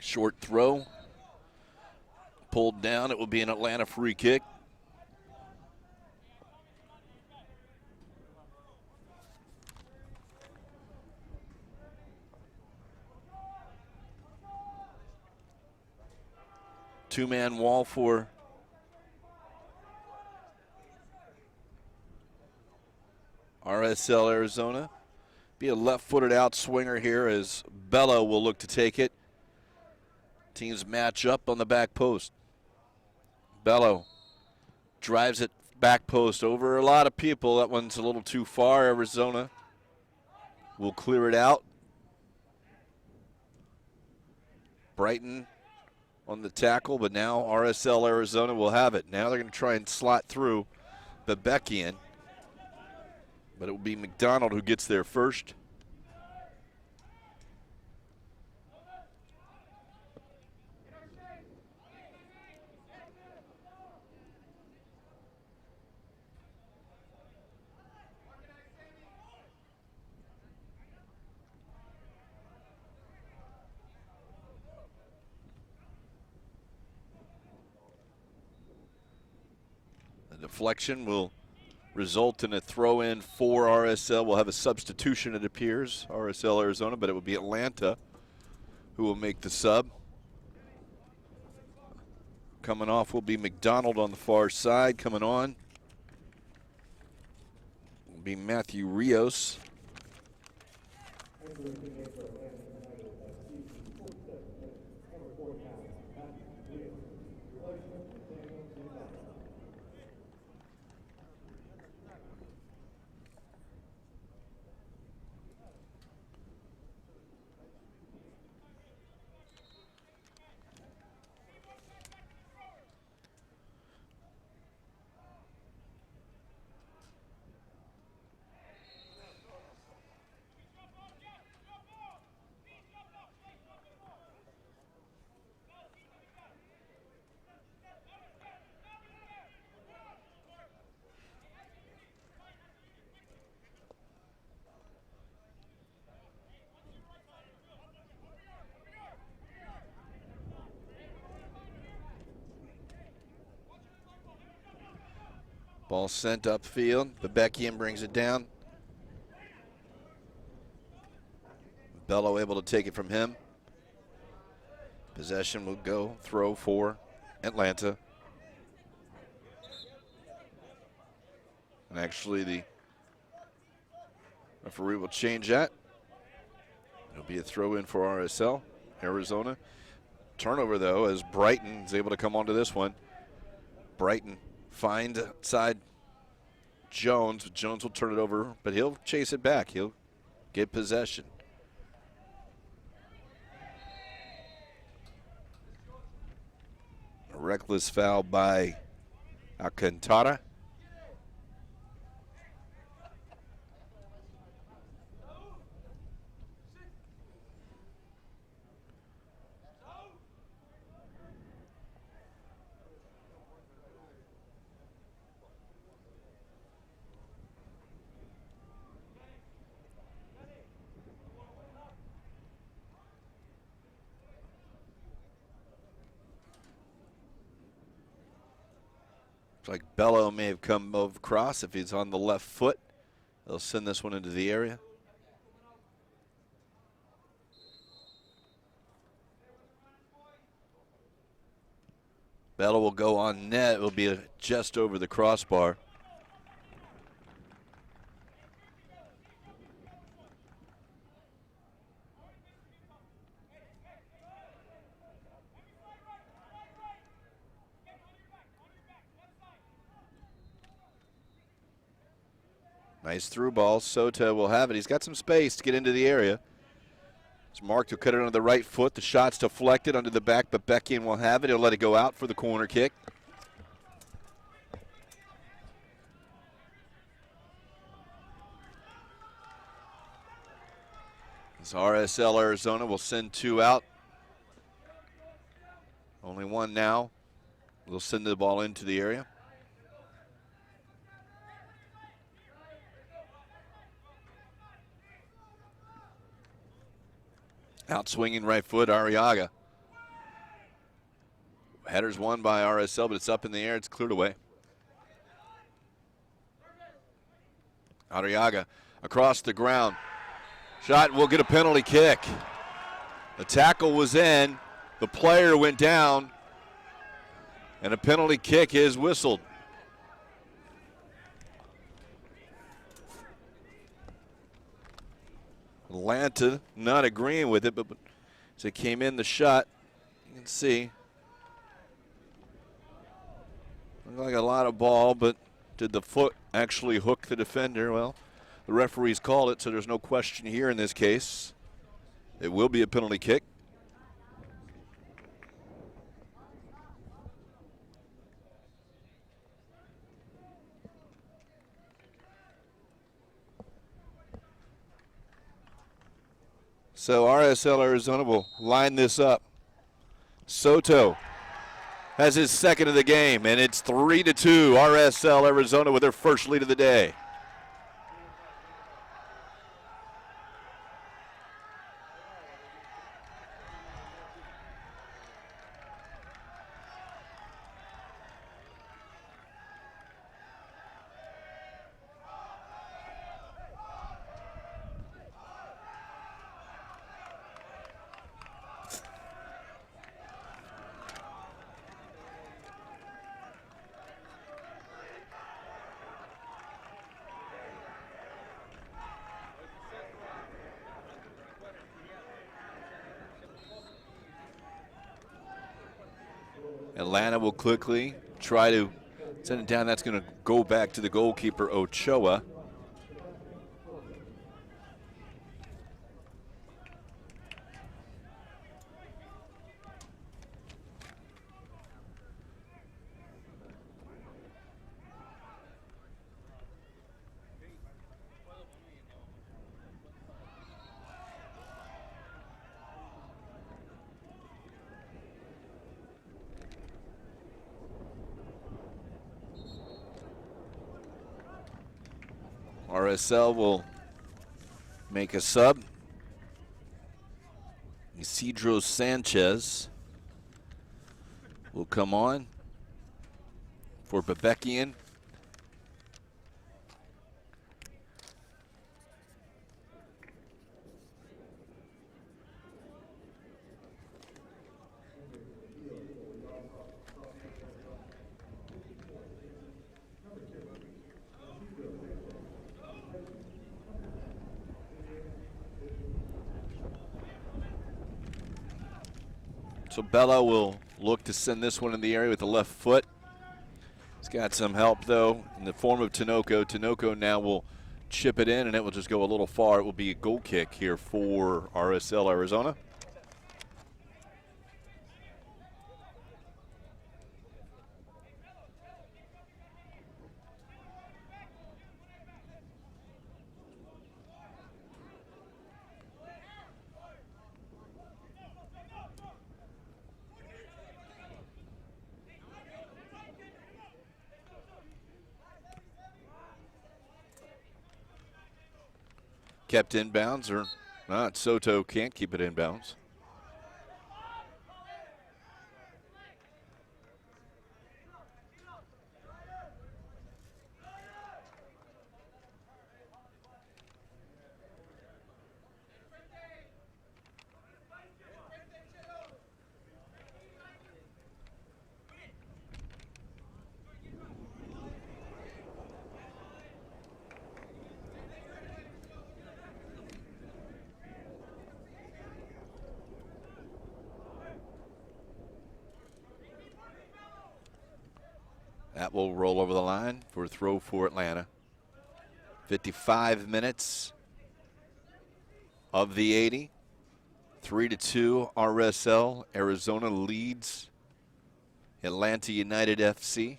Short throw. Pulled down. It will be an Atlanta free kick. Two-man wall for RSL Arizona. Be a left-footed out swinger here as Bello will look to take it. Teams match up on the back post. Bello drives it back post over a lot of people. That one's a little too far. Arizona will clear it out. Brighton on the tackle, but now RSL Arizona will have it. Now they're going to try and slot through Bebekian, but it will be McDonald who gets there first. Deflection will result in a throw-in for RSL. We'll have a substitution, it appears, RSL Arizona, but it will be Atlanta who will make the sub. Coming off will be McDonald on the far side. Coming on will be Matthew Rios. Ball sent upfield. Bebekian brings it down. Bello able to take it from him. Possession will go, throw for Atlanta. And actually the referee will change that. It'll be a throw in for RSL, Arizona. Turnover though, as Brighton is able to come onto this one. Brighton find outside Jones. Jones will turn it over, but he'll chase it back. He'll get possession. A reckless foul by Alcantara. Like Bello may have come across. If he's on the left foot, they'll send this one into the area. Bello will go on net. It will be just over the crossbar. Nice through ball. Soto will have it. He's got some space to get into the area. It's marked to cut it on the right foot. The shot's deflected under the back, but Beckian will have it. He'll let it go out for the corner kick. As RSL Arizona will send 2 out. Only 1 now. We'll send the ball into the area. Out swinging right foot, Arriaga. Header's won by RSL, but it's up in the air. It's cleared away. Arriaga across the ground. Shot will get a penalty kick. The tackle was in. The player went down. And a penalty kick is whistled. Atlanta not agreeing with it, but as it came in the shot, you can see. Looked like a lot of ball, but did the foot actually hook the defender? Well, the referees called it, so there's no question here in this case. It will be a penalty kick. So RSL Arizona will line this up. Soto has his second of the game, and it's 3-2. RSL Arizona with their first lead of the day. Atlanta will quickly try to send it down. That's going to go back to the goalkeeper, Ochoa. RSL will make a sub. Isidro Sanchez will come on for Bebekian. So Bella will look to send this one in the area with the left foot. He's got some help, though, in the form of Tinoco. Tinoco now will chip it in, and it will just go a little far. It will be a goal kick here for RSL Arizona. Kept inbounds or not. Soto can't keep it inbounds. That will roll over the line for a throw for Atlanta. 55 minutes of the 80. 3-2 RSL. Arizona leads Atlanta United FC.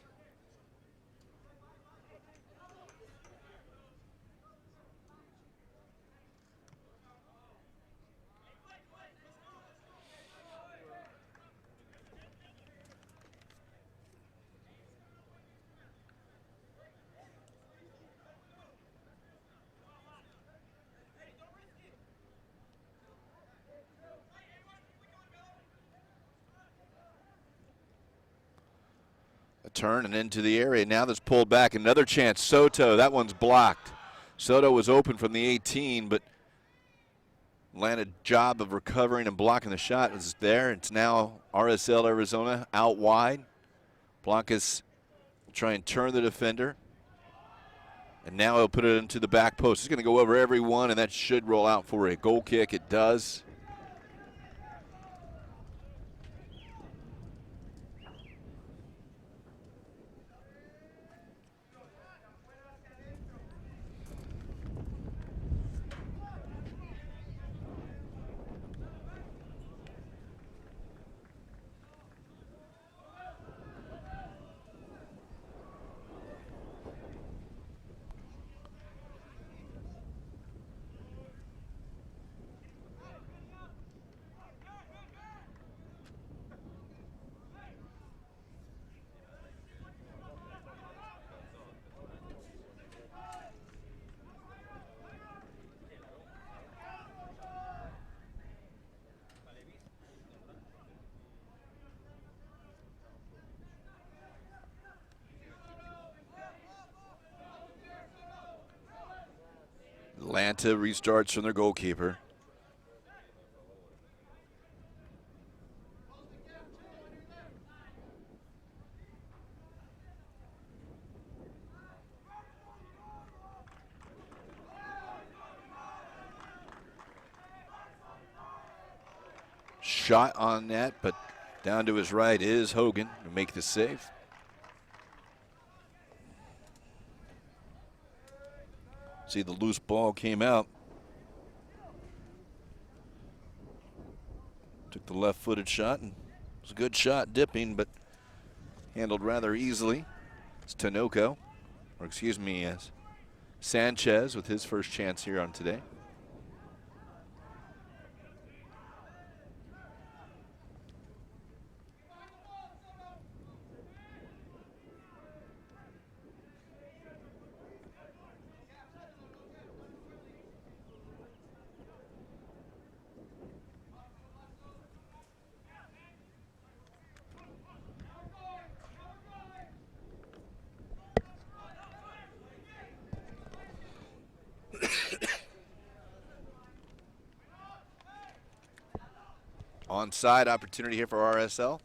A turn and into the area. Now that's pulled back. Another chance. Soto, that one's blocked. Soto was open from the 18, but Atlanta job of recovering and blocking the shot was there. It's now RSL Arizona out wide. Blancas will try and turn the defender. And now he'll put it into the back post. He's going to go over everyone, and that should roll out for a goal kick. It does. Atlanta restarts from their goalkeeper. Shot on net, but down to his right is Hogan to make the save. See, the loose ball came out. Took the left-footed shot, and it was a good shot, dipping, but handled rather easily. It's Tinoco, or excuse me, Sanchez with his first chance here on today. Onside opportunity here for RSL.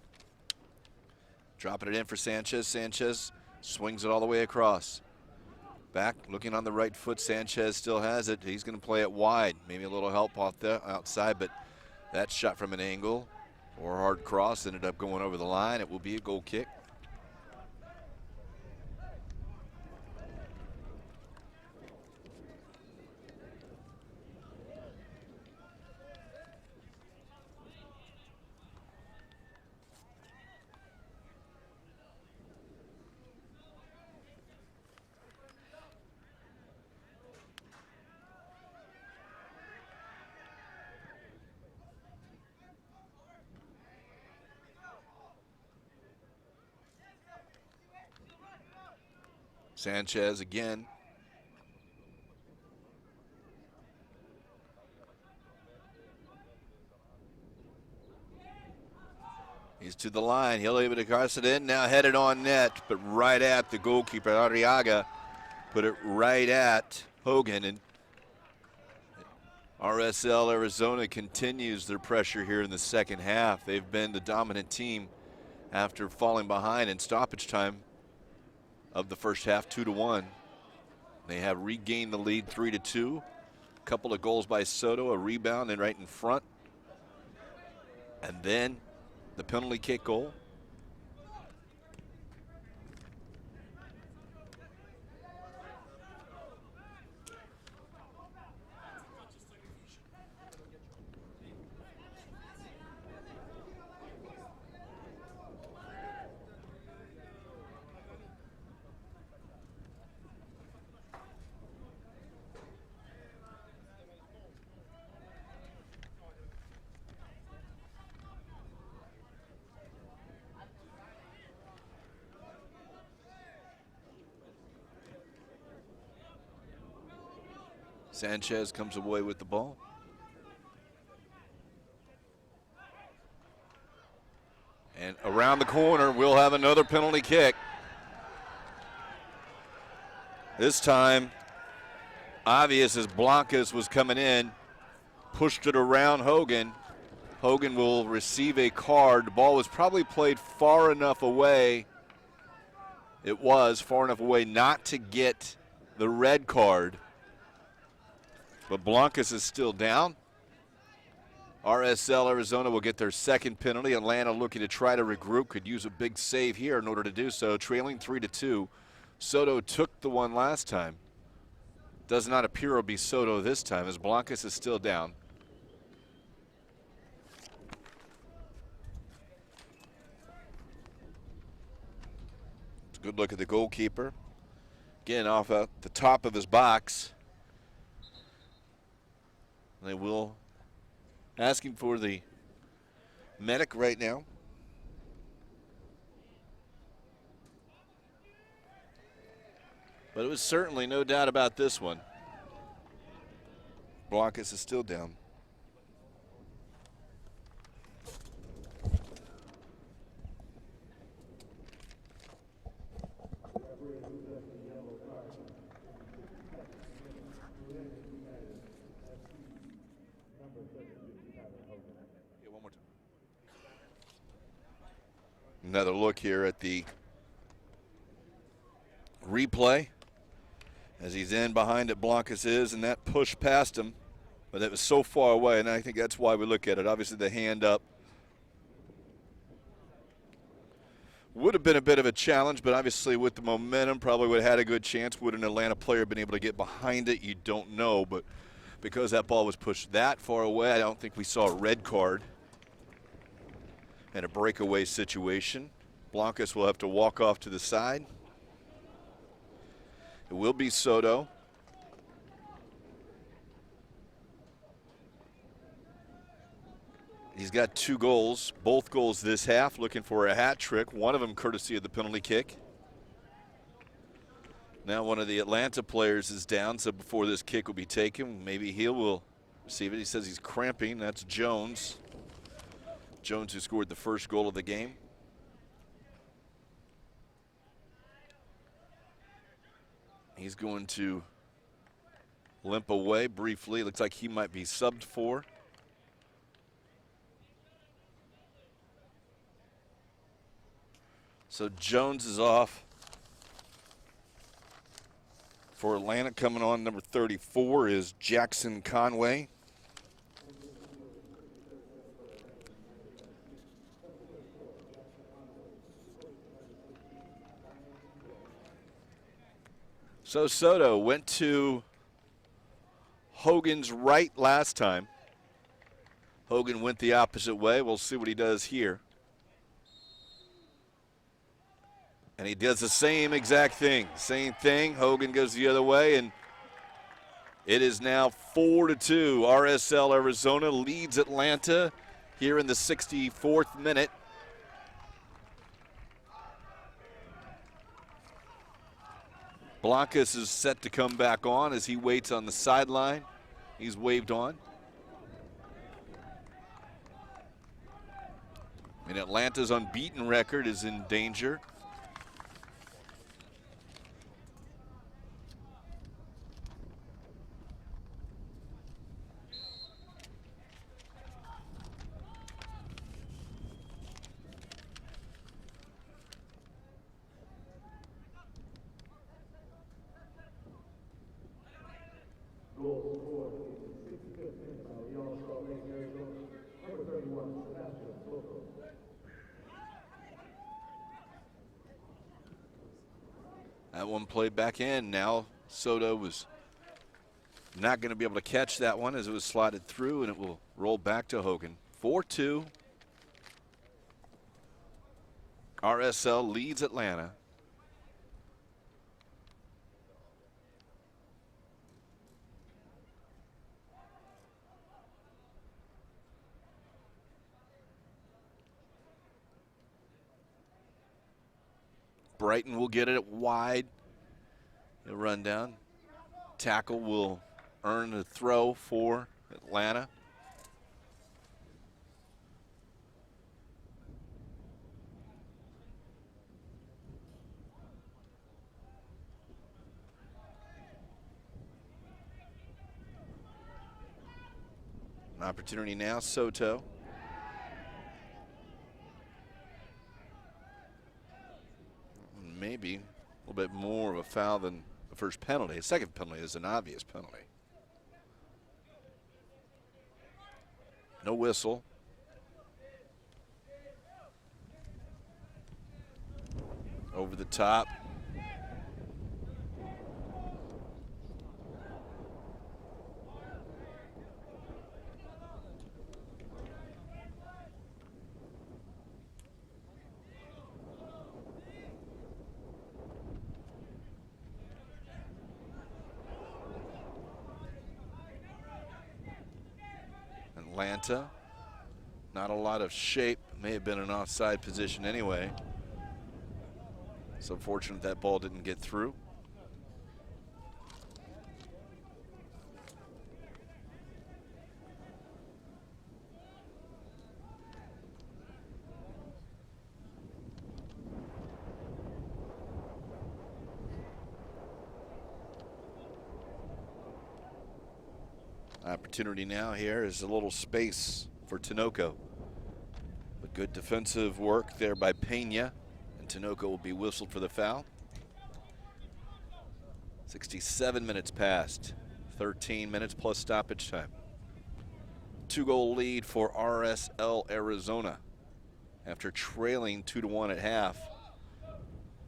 Dropping it in for Sanchez. Sanchez swings it all the way across. Back, looking on the right foot. Sanchez still has it. He's going to play it wide. Maybe a little help off the outside, but that shot from an angle or a hard cross ended up going over the line. It will be a goal kick. Sanchez again. He's to the line. He'll able to cross it in. Now headed on net, but right at the goalkeeper. Arriaga put it right at Hogan. And RSL Arizona continues their pressure here in the second half. They've been the dominant team after falling behind in stoppage time of the first half, 2-1. They have regained the lead 3-2. A couple of goals by Soto, a rebound and right in front. And then the penalty kick goal. Sanchez comes away with the ball. And around the corner, we'll have another penalty kick. This time, obvious as Blancas was coming in, pushed it around Hogan. Hogan will receive a card. The ball was probably played far enough away. It was far enough away not to get the red card. But Blancas is still down. RSL Arizona will get their second penalty. Atlanta looking to try to regroup, could use a big save here in order to do so, trailing 3-2. Soto took the one last time. Does not appear to be Soto this time as Blancas is still down. It's a good look at the goalkeeper. Again, off at the top of his box. They will asking for the medic right now. But it was certainly no doubt about this one. Blancas is still down. Another look here at the replay as he's in behind it. Blancas is, and that push past him, but it was so far away, and I think that's why we look at it. Obviously, the hand up would have been a bit of a challenge, but obviously with the momentum, probably would have had a good chance. Would an Atlanta player been able to get behind it? You don't know, but because that ball was pushed that far away, I don't think we saw a red card. And a breakaway situation. Blancas will have to walk off to the side. It will be Soto. He's got 2 goals, both goals this half, looking for a hat trick, one of them courtesy of the penalty kick. Now one of the Atlanta players is down, so before this kick will be taken, maybe he will receive it. He says he's cramping. That's Jones. Jones, who scored the first goal of the game. He's going to limp away briefly. Looks like he might be subbed for. So Jones is off. For Atlanta, coming on number 34 is Jackson Conway. So Soto went to Hogan's right last time. Hogan went the opposite way. We'll see what he does here. And he does the same exact thing. Same thing. Hogan goes the other way, and it is now 4-2. RSL Arizona leads Atlanta here in the 64th minute. Blancas is set to come back on as he waits on the sideline. He's waved on. And Atlanta's unbeaten record is in danger. That one played back in. Now Soto was not going to be able to catch that one as it was slotted through, and it will roll back to Hogan. 4-2. RSL leads Atlanta. Brighton will get it wide. He'll run down. Tackle will earn the throw for Atlanta. An opportunity now, Soto. Maybe a little bit more of a foul than the first penalty. The second penalty is an obvious penalty. No whistle. Over the top. Atlanta, not a lot of shape. May have been an offside position anyway. It's unfortunate that ball didn't get through. Opportunity now here is a little space for Tinoco. But good defensive work there by Pena, and Tinoco will be whistled for the foul. 67 minutes passed, 13 minutes plus stoppage time. 2-goal lead for RSL Arizona after trailing 2-1 at half.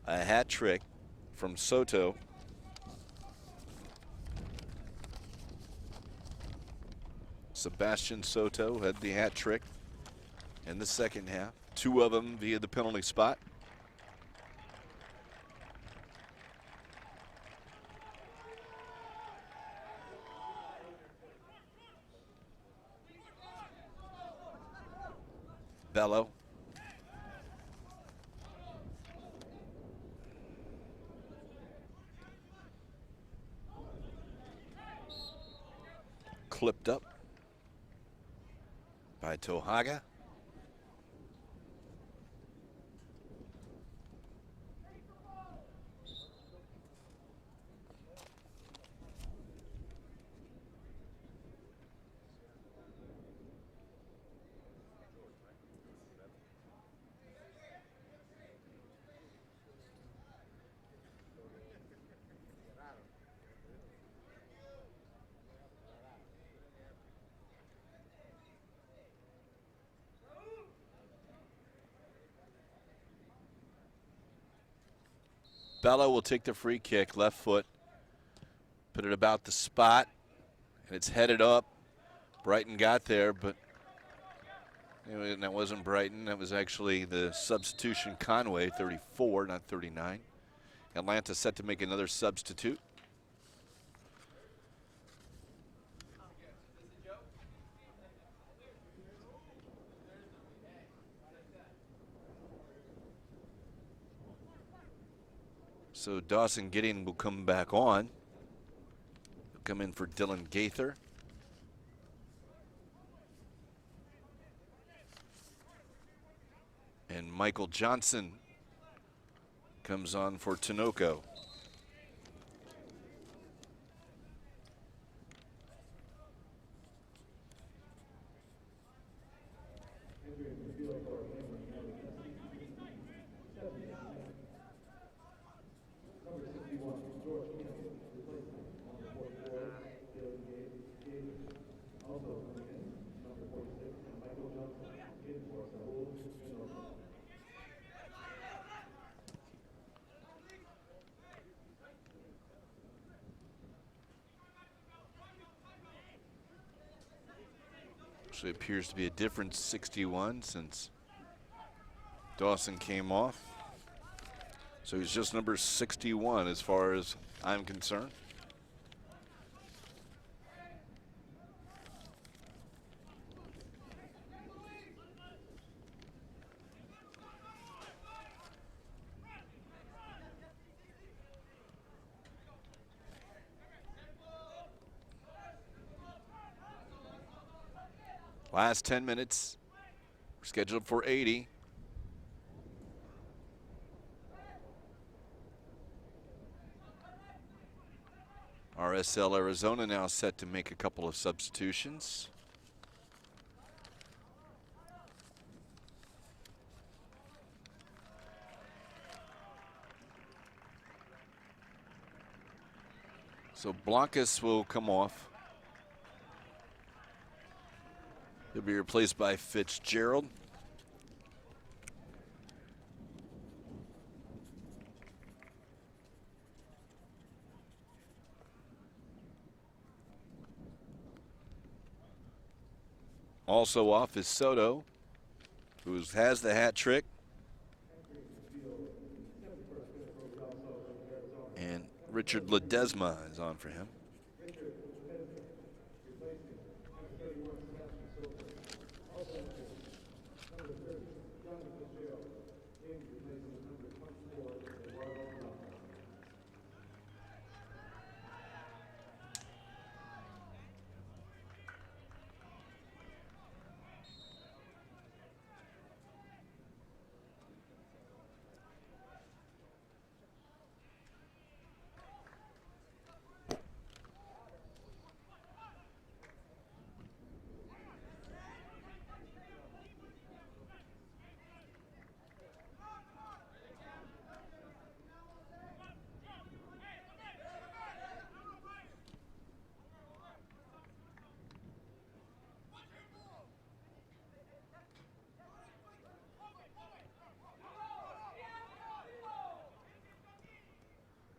A hat trick from Soto. Sebastian Soto had the hat trick in the second half. 2 of them via the penalty spot. Bello. Clipped up by Tohaga. Bello will take the free kick, left foot, put it about the spot, and it's headed up. Brighton got there, but that wasn't Brighton. That was actually the substitution Conway, 34, not 39. Atlanta set to make another substitute. So Dawson Gidding will come back on. He'll come in for Dylan Gaither. And Michael Johnson comes on for Tinoco. Actually appears to be a different 61 since Dawson came off. So he's just number 61 as far as I'm concerned. Last 10 minutes. We're scheduled for 80. RSL Arizona now set to make a couple of substitutions. So Blancas will come off. He'll be replaced by Fitzgerald. Also off is Soto, who has the hat trick. And Richard Ledesma is on for him.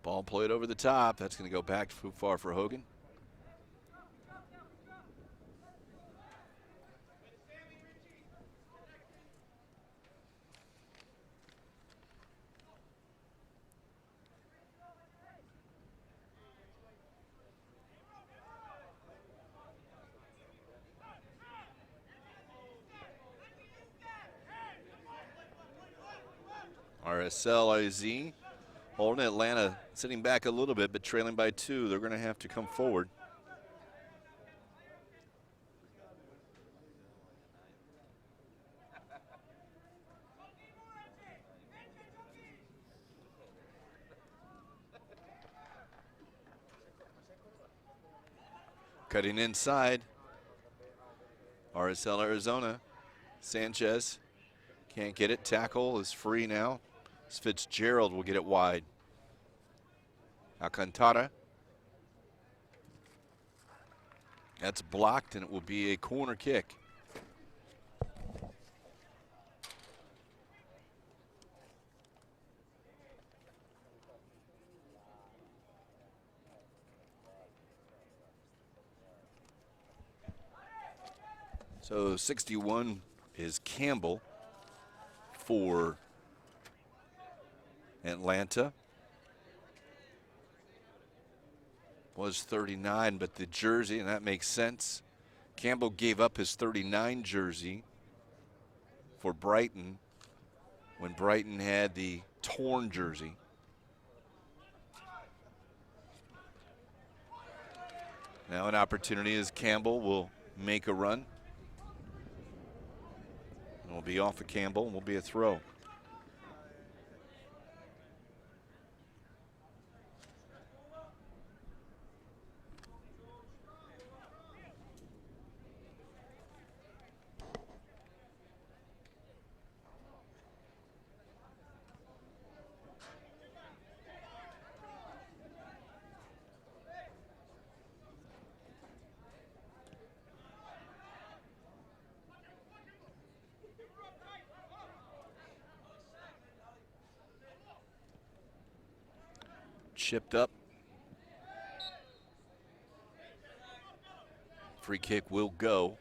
Ball played over the top. That's going to go back too far for Hogan. RSL AZ holding Atlanta, sitting back a little bit, but trailing by 2. They're going to have to come forward. Cutting inside. RSL Arizona. Sanchez can't get it. Tackle is free now. Fitzgerald will get it wide. Alcantara. That's blocked, and it will be a corner kick. So 61 is Campbell for Atlanta. Was 39, but the jersey, and that makes sense. Campbell gave up his 39 jersey for Brighton when Brighton had the torn jersey. Now an opportunity as Campbell will make a run. And will be off of Campbell and will be a throw. Chipped up. Free kick will go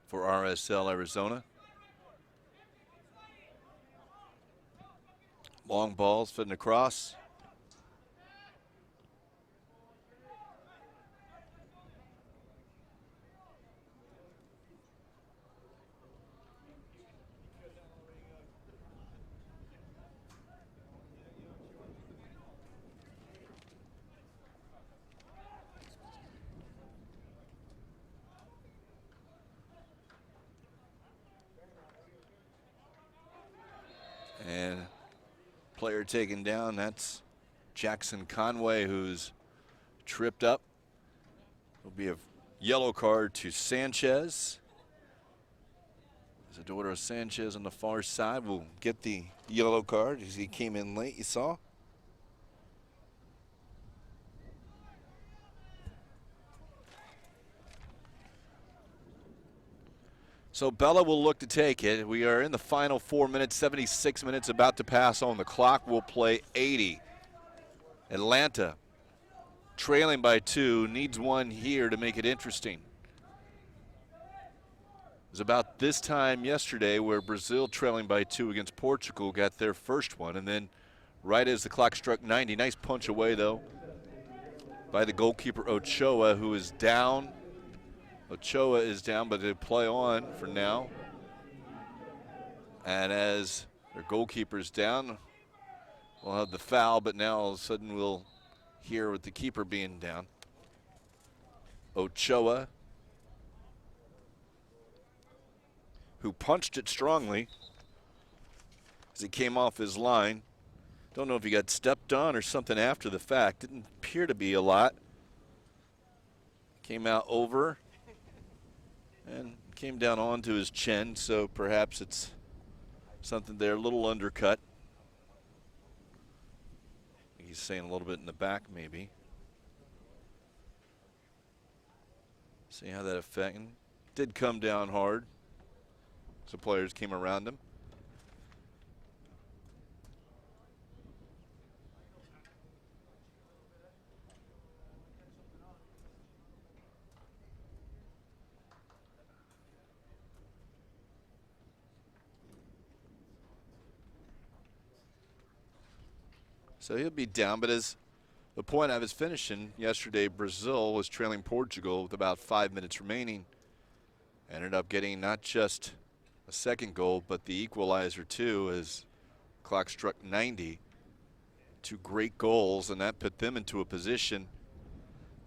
for RSL Arizona. Long balls fitting across. And player taken down, that's Jackson Conway, who's tripped up. Will be a yellow card to Sanchez. Isidoro Sanchez on the far side will get the yellow card as he came in late, you saw. So Bella will look to take it. We are in the final 4 minutes, 76 minutes about to pass on the clock. We'll play 80. Atlanta trailing by 2, needs one here to make it interesting. It was about this time yesterday where Brazil trailing by 2 against Portugal got their first one, and then right as the clock struck 90, nice punch away though by the goalkeeper Ochoa, who is down. Ochoa is down, but they play on for now. And as their goalkeeper's down, we'll have the foul, but now all of a sudden we'll hear with the keeper being down. Ochoa, who punched it strongly as he came off his line. Don't know if he got stepped on or something after the fact. Didn't appear to be a lot. Came out over and came down onto his chin, so perhaps it's something there, a little undercut. He's saying a little bit in the back, maybe. See how that affected. Did come down hard, so players came around him. So he'll be down, but as the point I was finishing yesterday, Brazil was trailing Portugal with about 5 minutes remaining. Ended up getting not just a second goal, but the equalizer too, as the clock struck 90. 2 great goals, and that put them into a position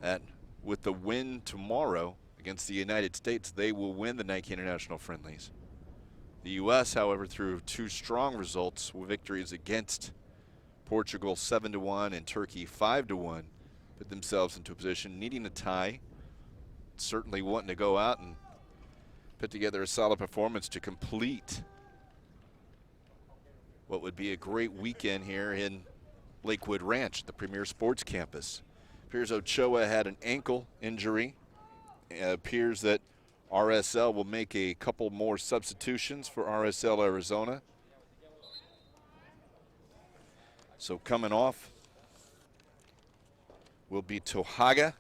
that with the win tomorrow against the United States, they will win the Nike International Friendlies. The U.S., however, through 2 strong results, victories against Portugal 7-1 and Turkey 5-1, put themselves into a position needing a tie, certainly wanting to go out and put together a solid performance to complete what would be a great weekend here in Lakewood Ranch, the premier sports campus. Appears Ochoa had an ankle injury. It appears that RSL will make a couple more substitutions for RSL Arizona. So coming off will be Tohaga.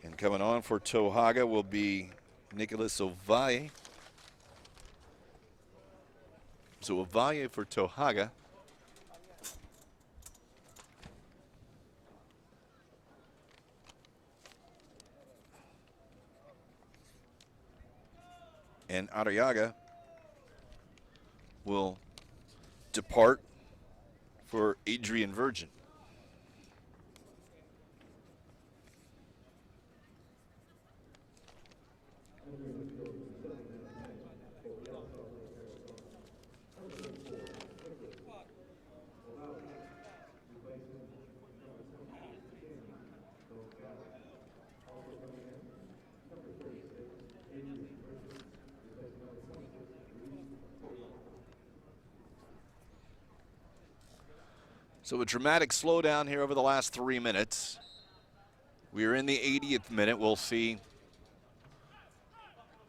And coming on for Tohaga will be Nicholas Ovalle. So Ovalle for Tohaga. And Arriaga will depart for Adrian Virgin. So a dramatic slowdown here over the last 3 minutes. We are in the 80th minute. We'll see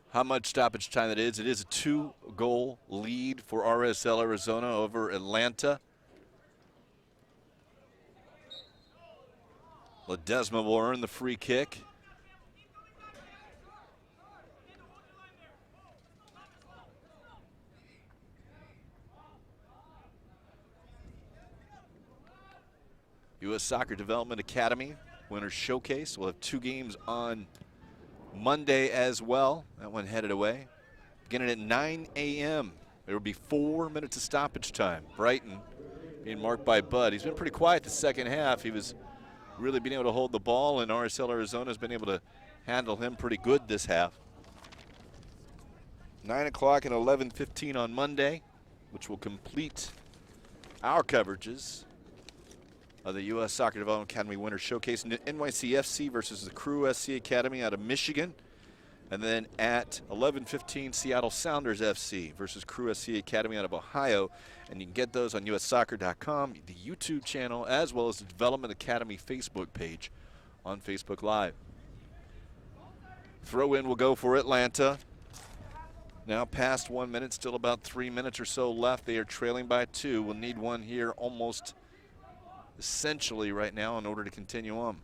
how much stoppage time it is. It is a 2-goal lead for RSL Arizona over Atlanta. Ledesma will earn the free kick. U.S. Soccer Development Academy Winter Showcase. We'll have 2 games on Monday as well. That one headed away. Beginning at 9 a.m. There will be 4 minutes of stoppage time. Brighton being marked by Bud. He's been pretty quiet the second half. He was really being able to hold the ball, and RSL Arizona has been able to handle him pretty good this half. 9 o'clock and 11:15 on Monday which will complete our coverages of the U.S. Soccer Development Academy Winter Showcase. NYCFC versus the Crew SC Academy out of Michigan. And then at 11:15, Seattle Sounders FC versus Crew SC Academy out of Ohio. And you can get those on ussoccer.com, the YouTube channel, as well as the Development Academy Facebook page on Facebook Live. Throw in will go for Atlanta. Now past 1 minute, still about 3 minutes or so left. They are trailing by 2. We'll need one here almost essentially right now in order to continue on.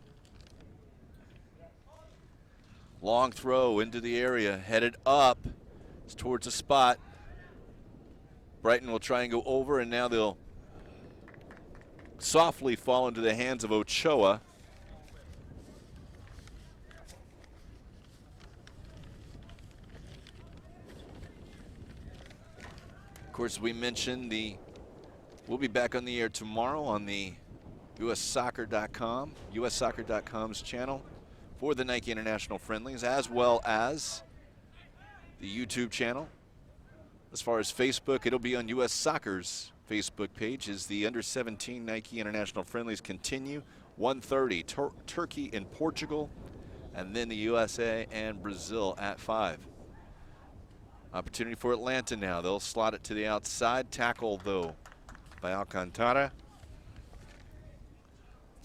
Long throw into the area, headed up. It's towards the spot. Brighton will try and go over, and now they'll softly fall into the hands of Ochoa. Of course, we mentioned we'll be back on the air tomorrow on the ussoccer.com, ussoccer.com's channel for the Nike International Friendlies, as well as the YouTube channel. As far as Facebook, it'll be on U.S. Soccer's Facebook page as the Under-17 Nike International Friendlies continue. 1:30, Turkey and Portugal, and then the USA and Brazil at 5. Opportunity for Atlanta now. They'll slot it to the outside. Tackle, though, by Alcantara.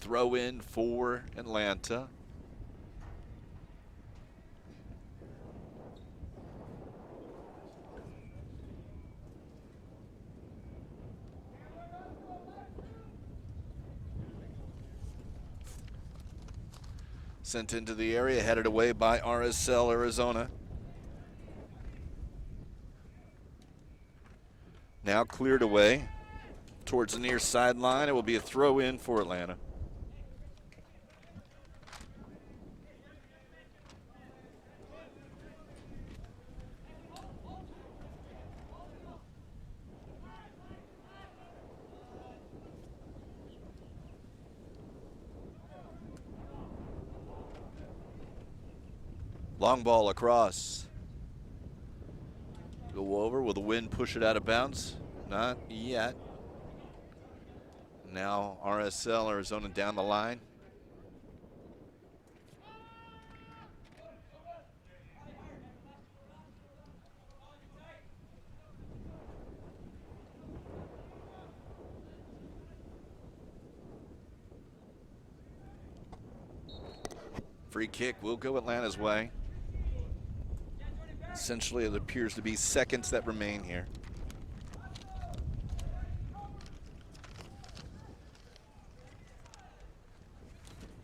Throw in for Atlanta. Sent into the area, headed away by RSL Arizona. Now cleared away towards the near sideline. It will be a throw in for Atlanta. Long ball across. Go over. Will the wind push it out of bounds? Not yet. Now RSL Arizona down the line. Free kick will go Atlanta's way. Essentially, it appears to be seconds that remain here.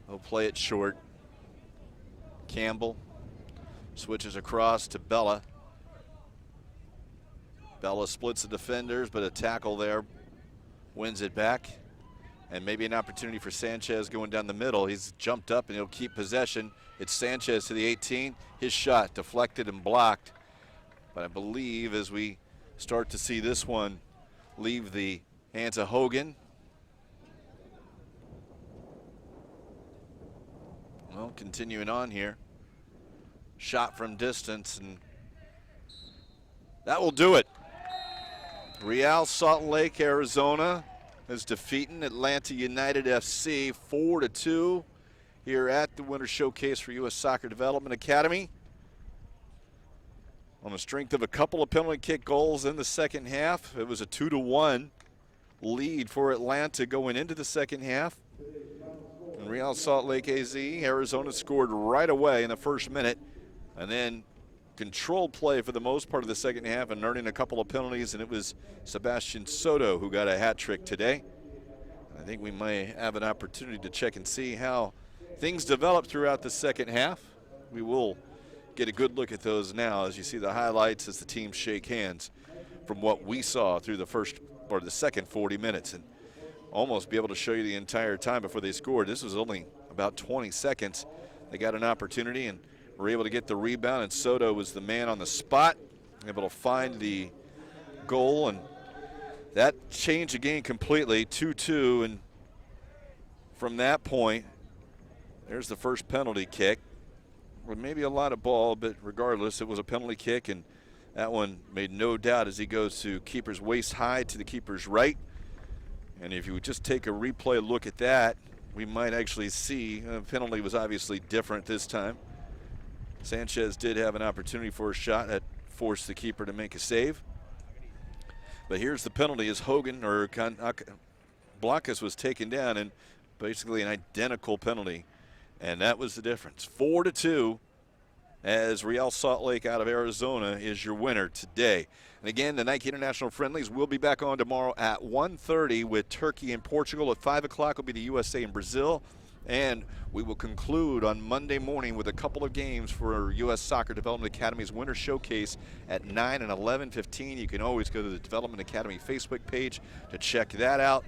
They'll play it short. Campbell switches across to Bella. Bella splits the defenders, but a tackle there wins it back. And maybe an opportunity for Sanchez going down the middle. He's jumped up and he'll keep possession. It's Sanchez to the 18. His shot deflected and blocked. But I believe as we start to see this one leave the hands of Hogan. Well, continuing on here. Shot from distance, and that will do it. Real Salt Lake, Arizona is defeating Atlanta United FC 4-2 here at the Winter Showcase for U.S. Soccer Development Academy. On the strength of a couple of penalty kick goals in the second half, it was a 2-1 lead for Atlanta going into the second half. And Real Salt Lake AZ, Arizona scored right away in the first minute, and then controlled play for the most part of the second half and earning a couple of penalties, and it was Sebastian Soto who got a hat trick today. I think we may have an opportunity to check and see how things develop throughout the second half. We will get a good look at those now as you see the highlights as the teams shake hands from what we saw through the first or the second 40 minutes, and almost be able to show you the entire time before they scored. This was only about 20 seconds. They got an opportunity and were able to get the rebound, and Soto was the man on the spot, able to find the goal, and that changed the game completely, 2-2, and from that point, there's the first penalty kick. Well, maybe a lot of ball, but regardless, it was a penalty kick, and That one made no doubt as he goes to keeper's waist high to the keeper's right. And if you would just take a replay look at that, we might actually see the penalty was obviously different this time. Sanchez did have an opportunity for a shot that forced the keeper to make a save. But here's the penalty as Hogan, or Blancas, was taken down, and basically an identical penalty. And that was the difference. 4-2 as Real Salt Lake out of Arizona is your winner today. And again, the Nike International Friendlies will be back on tomorrow at 1:30 with Turkey and Portugal. At 5 o'clock will be the USA and Brazil. And we will conclude on Monday morning with a couple of games for U.S. Soccer Development Academy's Winter Showcase at 9 and 11:15. You can always go to the Development Academy Facebook page to check that out.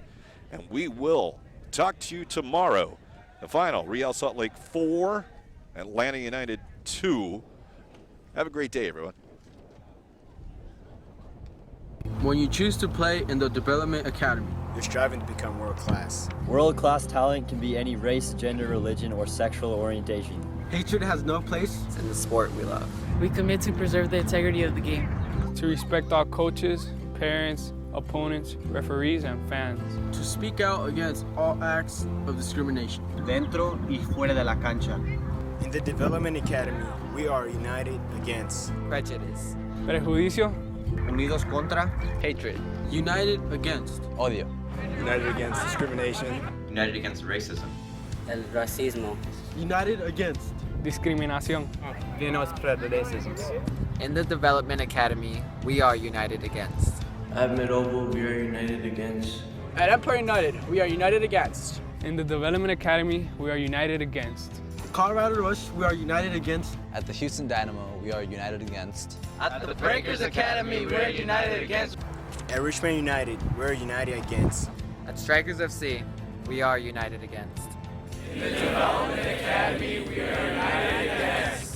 And we will talk to you tomorrow. The final, Real Salt Lake 4, Atlanta United 2. Have a great day, everyone. When you choose to play in the Development Academy, You're striving to become world class. World-class talent can be any race, gender, religion, or sexual orientation. Hatred has no place. It's in the sport we love. We commit to preserve the integrity of the game. To respect all coaches, parents, opponents, referees, and fans. to speak out against all acts of discrimination. Dentro y fuera de la cancha. In the Development Academy, we are united against Prejudice. Prejuicio. Unidos contra. Hatred. United against Odio. united against discrimination, United against racism. El racismo. United against. Discriminación. In the Development Academy, we are united against. At Midovo, we are united against. At Empire United, we are united against. In the Development Academy, we are united against. Colorado Rush, we are united against. At the Houston Dynamo, we are united against. At the Breakers Academy, we are united against. at Richmond United, we're united against. At Strikers FC, we are united against. In the Development Academy, we are united against.